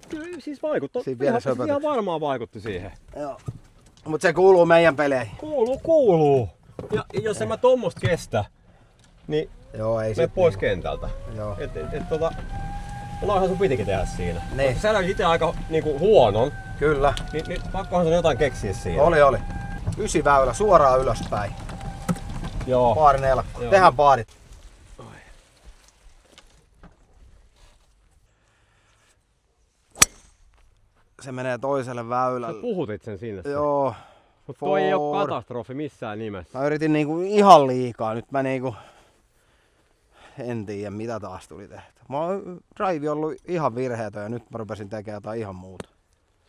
Kyllä siis vaikutti. Siinä vielä Ihan varmaan vaikutti siihen. Joo. Mut se kuuluu meidän peleihin. Kuuluu. Ja jos en mä tommosta kestä, niin Joo, ei mene sit pois niinku. kentältä. Joo. Noinhan sun pitikin tehdä siinä. Niin. Koska sä näytit itse aika niinku huonon, Kyllä. niin pakkohan sun jotain keksiä siinä. Oli. 9 väylä, suoraan ylöspäin. Joo. Paarin elkko. Joo. Tehdään paarit. Se menee toiselle Sä väylälle. puhutit sen sinne. Joo. Mut toi ei oo For. katastrofi missään nimessä. Mä yritin niinku ihan liikaa. Nyt mä niinku... En tiedä mitä taas tuli tehty. Mä oon drive ollut ihan virheetön ja nyt mä rupesin tekemään jotain ihan muuta.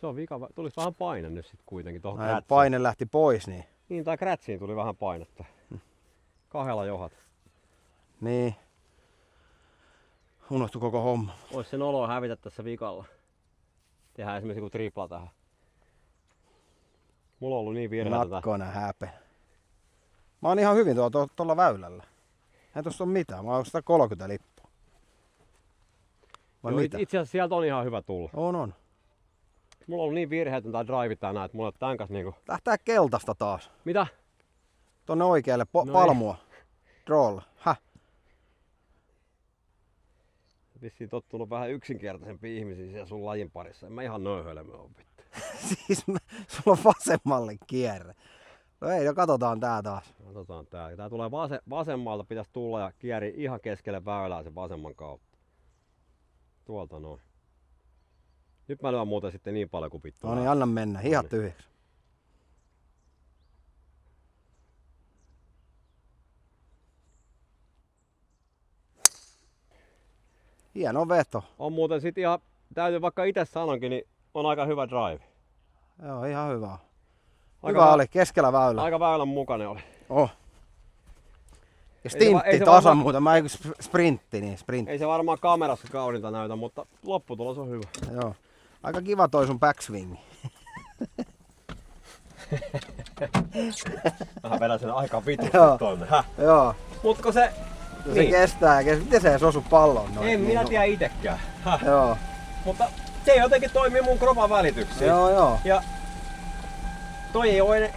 Se on vika. Tulis vähän paine nyt sit kuitenkin tohon Näin krätsiin. paine lähti pois niin. Niin, tai krätsiin tuli vähän painetta. 2 johat. Niin. Unohtui koko homma. Ois sen olo hävitä tässä vikalla. Tehdään esimerkiksi joku tripla tähän. Mulla on ollut niin virheetä. Nakkona häpe. Mä oon ihan hyvin tuolla väylällä. Ei tossa oo mitään. Mä oon 130 lippua. Vai mitä? Itse asiassa sieltä on ihan hyvä tulla. On. Mulla on ollut niin virheetön tää drive tänään, että mulla on tän kanssa niinku... Lähtää keltaista taas. Mitä? Tonne oikealle No palmua. Drawlla. Häh? Vissiin tottunut vähän yksinkertaisempi ihmisiä siellä sun lajin parissa. En mä ihan noin hölmö oo vittu. Siis sulla on vasemmalle kierre. No ei, no katsotaan tää taas. Katsotaan tää. Tää tulee vasemmalta pitäisi tulla ja kieri ihan keskelle väylää sen vasemman kautta. Tuolta noin. Nyt mä lyön muuten sitten niin paljon kuin vittu. No niin, anna mennä. Hihat tyhjäksi. Hieno veto. On muuten sit ihan, täytyy vaikka itse sanonkin, niin on aika hyvä drive. Joo, ihan hyvä. Aika Hyvä oli, keskellä väylä. Aika väylän mukainen oli. Oh. Ja Ei se stintti tasan varmaan- muuten, mä sprintti, niin sprintti. Ei se varmaan kamerassa kauniita näytä, mutta lopputulos on hyvä. Joo. Aika kiva toi sun backswingi. Mä vedän sen aika vitusti Joo. tonne. Joo. Mutko se... Se kestää. Miten se edes osu palloon noin? En Niin, minä no. tiedä itekään. Joo. Mutta se jotenkin toimii mun kropan välityksiin. Joo. Ja toi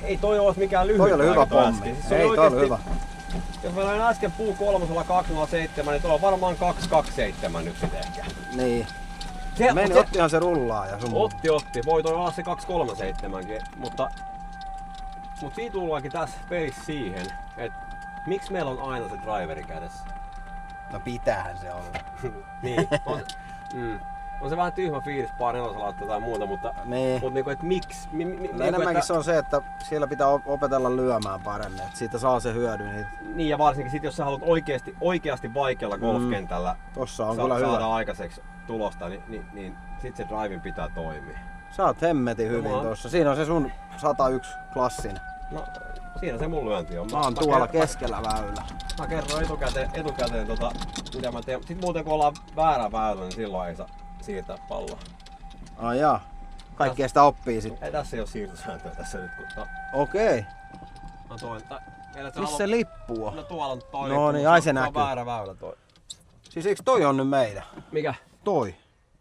ei toi ole mikään lyhyt Toi oli hyvä aika pommi. äsken. Se Ei, oli toi oli oikeesti- hyvä. Jos mä olin äsken puu 207, niin tuo on varmaan 227 nyt sit ehkä. Niin. Se, Meni, ottihan se rullaa ja sun Otti. Voi toi olla se 237kin, mutta siitä tullaankin tässä pelissä siihen, että miksi meillä on aina se driveri kädessä. No pitäähän se olla. Niin, On se vähän tyhmä fiilis pari nelosella laittaa tai muuta, mutta Niin. niinku, et miksi? Enemmänkin se on se, että siellä pitää opetella lyömään paremmin, että siitä saa se hyödyn. Niin ja varsinkin sit, jos sä haluat oikeasti vaikealla golfkentällä Tossa on kyllä hyvä. saada aikaiseksi tulosta, niin sit se drivin pitää toimia. Sä oot hemmetin hyvin tossa. Siinä on se sun 101 klassinen. No, siinä se mun lyönti on. Mä oon tuolla keskellä väylä. Mä kerron etukäteen mitä mä teen. Sit muuten kun ollaan väärä väylä, niin silloin ei saa siirtää palloa. Ai jaa. Kaikkea sitä oppii sit. Ei tässä ei oo siirtosääntöä tässä nyt, kun Okei. mä toin. Missä se lippu on? No tuolla on toinen. No niin, ai se on näkyy. väärä väylä toi. Siis eiks toi on nyt meidän? Mikä? Toi.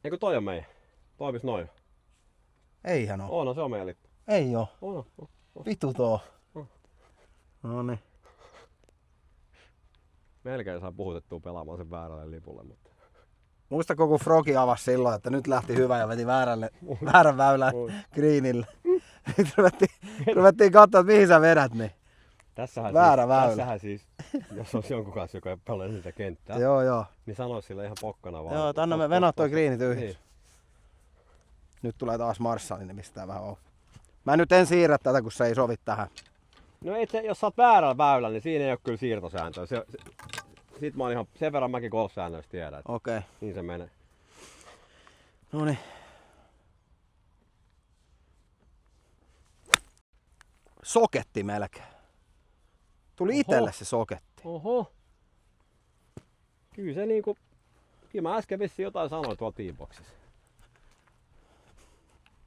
Eikö toi on meidän? Toimis noin? Eihän oo. No se on meidän lippu. Ei oo. On. Vitu tuo. Noniin. Melkein saa puhutettua pelaamaan sen väärälle lipulle, mutta... Muistako kun Frogi avasi silloin, että nyt lähti hyvä ja veti väärän väylän greenille. Nyt ruvettiin katsoa, että mihin sä vedät, niin Tässähän siis, jos olisi jonkun kanssa, joka ei pelaa sitä kenttää, joo. niin sanoisi sille ihan pokkana vaan. Joo, tänne me venat toi greenit yhdessä. Niin. Nyt tulee taas Marshallin, niin mistä tää vähän on. Mä nyt en siirrä tätä, kun se ei sovi tähän. No jos sä oot väärällä väylällä, niin siinä ei ole kyllä siirtosääntöä. Sit mä oon ihan sen verran mäkin golfsäännöistä tiedän, että Okei. niin se menee. Noniin. Soketti melkein. Tuli itelle se soketti. Oho. Kyllä se niinku... Kyllä mä äsken vissiin jotain sanoin tuolla teamboxissa.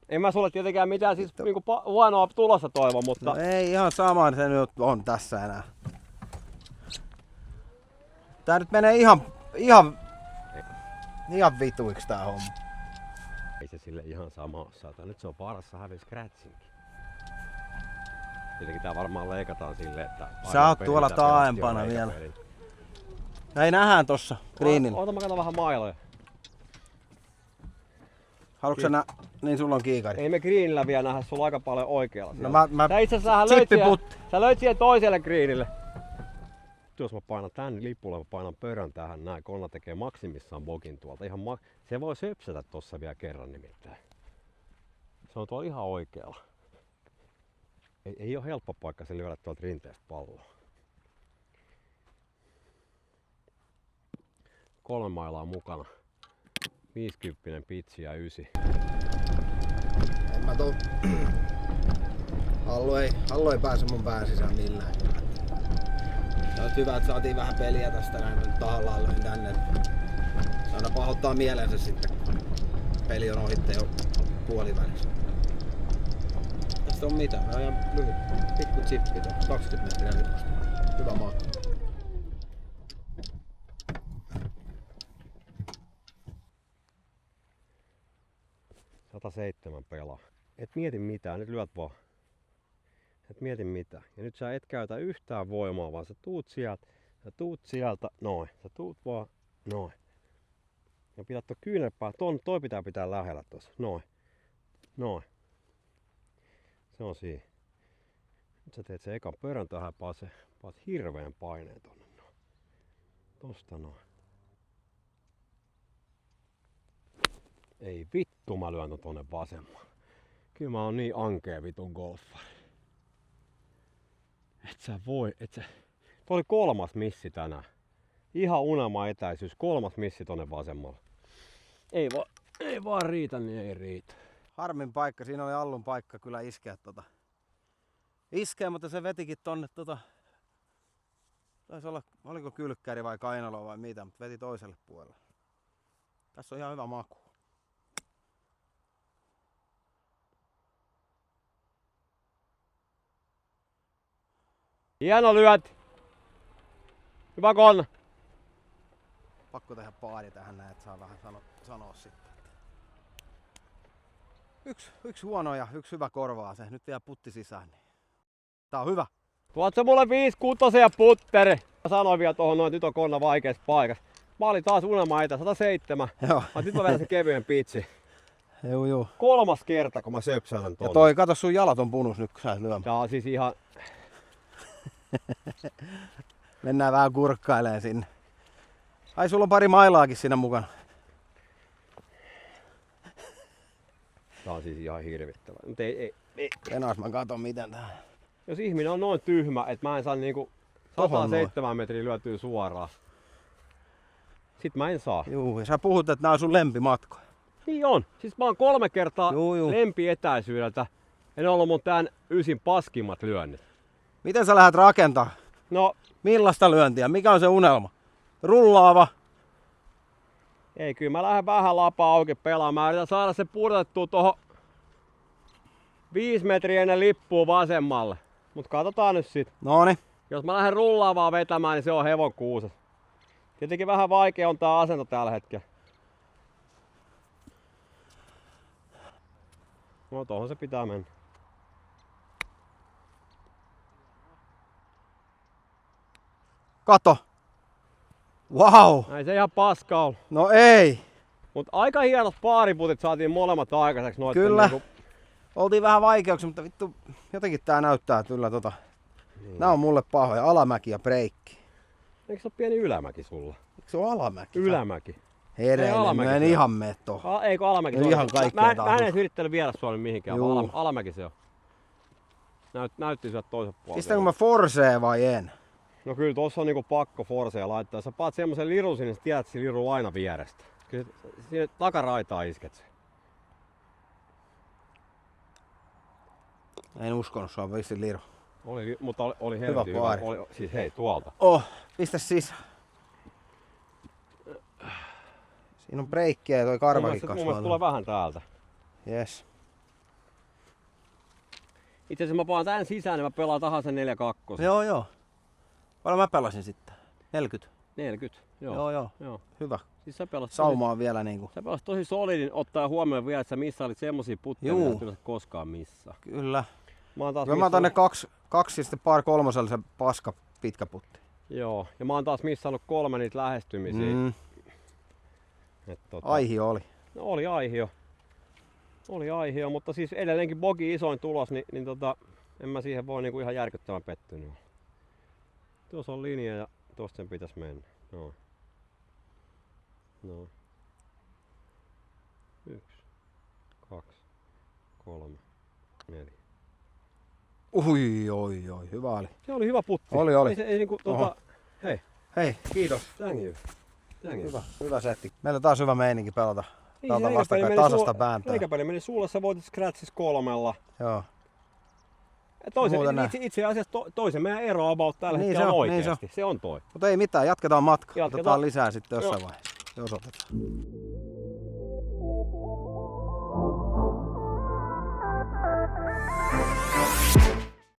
En mä sulle tietenkään mitään siis niinku huonoa tulosta toivo, mutta... No ei ihan sama se nyt on tässä enää. Tää nyt menee ihan vituiksi tää homma. Ei se sille ihan sama oo, saata. Nyt se on vaarassa häviä scratchinkin. Tietenkin tää varmaan leikataan silleen, että... Sä oot tuolla taaempana vielä. Ei nähdään tossa greenillä. Oota mä katon vähän mailoja. Haluatko sä niin sulla on kiikari. Ei me greenillä vielä nähdä, sulla on aika paljon oikealla. No mä sä itse asiassa sä löit siihen toiselle greenille. Jos mä painan tän lipulle, mä painan pörän tähän näin, Konna tekee maksimissaan bokin tuolta. Se voi söpsätä tossa vielä kerran nimittäin. Se on tuolla ihan oikealla. Ei ole helppo paikka se lyödä tuolta rinteestä palloa. 3 mailaa mukana. 50 pitsi ja 9. En mä tuu. Hallu ei pääse mun pään sisään millään. Se on hyvä, että saatiin vähän peliä tästä näin. Mä nyt tahallaan löin tänne. Se aina pahoittaa mielensä sitten, kun peli on ohitte jo puolivälissä. Tästä on mitään. Mä ajan lyhyt. Pikku chippi tuossa. 20 metriä lipusta. Hyvä maa. Pelaa. Et mieti mitään, nyt lyöt vaan. Et mieti mitään. Ja nyt sä et käytä yhtään voimaa, vaan sä tuut sieltä, noin. Sä tuut vaan, noin. Ja pidät tuon kyynärpää, toi pitää lähellä tossa, noin. Noin. Se on siinä. Nyt sä teet sen ekan pörän tähän, paat hirveän paineen tonne, noin. Tosta noin. Ei vittu, mä lyön tonne vasemmalle. Kyllä mä oon niin ankea vitun golfari. Tuo oli 3. missi tänään. Ihan unelma etäisyys, 3. missi tonne vasemmalle. Ei vaan riitä, niin ei riitä. Harmin paikka, siinä oli Allun paikka kyllä iskeä Iskeä, mutta se vetikin tonne taisi olla, oliko kylkkäri vai kainalo vai mitä, mutta veti toiselle puolelle. Tässä on ihan hyvä maku. Hieno lyöt! Hyvä Konna! Pakko tehdä paadi tähän näin, että saa vähän sanoa sitten. Yksi huono ja yksi hyvä korvaa se. Nyt vielä putti sisään. Niin. Tää on hyvä. Tuotko mulle 5-6 ja putteri? Mä sanoin vielä tuohon noin, nyt on Konna vaikeassa paikassa. Mä olin taas unelma etä, 107. Joo. Nyt mä vedän sen kevyen pitsi. Joo. 3. kerta kun mä söpsälän tonne. Ja toi, kato sun jalat on punus nyt kun sä lyömään. Tää on siis ihan... Mennään vähän kurkkailemaan sinne. Ai sulla on pari mailaakin siinä mukana. Tää on siis ihan hirvittävä. Mut ei. Enas mä katon miten tää. Jos ihminen on noin tyhmä, että mä en saa niinku Tohon 107 metriä lyötyä suoraan. Sit mä en saa. Juu, ja sä puhut, että nää on sun lempimatkoja. Niin on. Siis mä oon 3 kertaa Juu. lempietäisyydeltä. Ja ne on ollut mun tän ysin paskimmat lyönnit. Miten sä lähdet rakentaa? No, Millaista lyöntiä? Mikä on se unelma? Rullaava? ei kyllä mä lähden vähän lapaa auki pelaamaan. Mä yritän saada se pudotettua tohon 5 metriä ennen lippua vasemmalle. Mut katsotaan nyt sit. Noni. Jos mä lähden rullaavaa vetämään, niin se on hevon kuuses. Tietenkin vähän vaikea on tää asento tällä hetkellä. No tohon se pitää mennä. Kato. Wow. Ei se ihan paska ollut. No ei. Mut aika hienot paariputit saatiin molemmat aikaiseksi noitten Kyllä. niinku. Oltiin vähän vaikeuksia, mutta vittu jotenkin tää näyttää kyllä Niin. Nää on mulle pahoja. Alamäki ja breikki. Eikö se ole pieni ylämäki sulla? Eikö se ole alamäki? Ylämäki. Herelle, alamäki mä en se on. ihan mene tohon. Eikö alamäki? No se on? ihan kaikkea Mä en tahdot. edes yrittänyt viedä sua nyt mihinkään, Juu. vaan alamäki se on. Näytti sieltä toisen puolella. Pistäänkö mä forsee vai en? No kyllä tossa on niinku pakko forsea laittaa. Sä paat semmosen lirun sinne, sä tiedät, että se liru aina vierestä. Kyllä sinne takaraitaa isket se. En uskonut, se on vissi liru. Mutta oli helvetin hyvä. paari. Siis hei, tuolta. Oh, pistä sisään. Siinä on breikkiä ja toi karvakin Mun mielestä tulee vähän täältä. Yes. Itse asiassa mä paan tän sisään, niin mä pelaan tahansa 4-2. Joo. Paljon mä pelasin sitten? 40? 40. Joo. Hyvä. Siis sä pelasit Sauma on vielä niinku. Sä pelasit tosi solidin ottaa huomioon vielä, että sä missailit semmosia putteja, Juu. mitä et yleensä koskaan missaa. Kyllä. Mä oon taas Kyllä mä otan ne kaksi ja sitten par kolmoselle se paska pitkä putti. Joo, ja mä oon taas missannut 3 niitä lähestymisiä. Aihio oli. No, oli aihio, mutta siis edelleenkin bogi isoin tulos, niin en mä siihen voi niinku ihan järkyttävän pettynyt olla. Tuossa on linja ja tosta sen pitäis mennä. No. 1, 2, 3, 4. Oi, hyvä oli. Se oli hyvä putti. Oli. Ei se, ei niinku, hei. Hei, kiitos. Thank you. Hyvä setti. Meillä on taas hyvä meininki pelata. Niin, Pelata vastakkain tasasta pääntöä. Reikäpeli meni sulle, sä voitit scratchis 3. Joo. Itse asiassa toisen meidän ero about tällä Niin hetkellä se on on, niin oikeasti. Se on toi. Mutta ei mitään, jatketaan matkaa. Jatketaan. Otetaan lisää sitten jossain vaiheessa. Jos otetaan.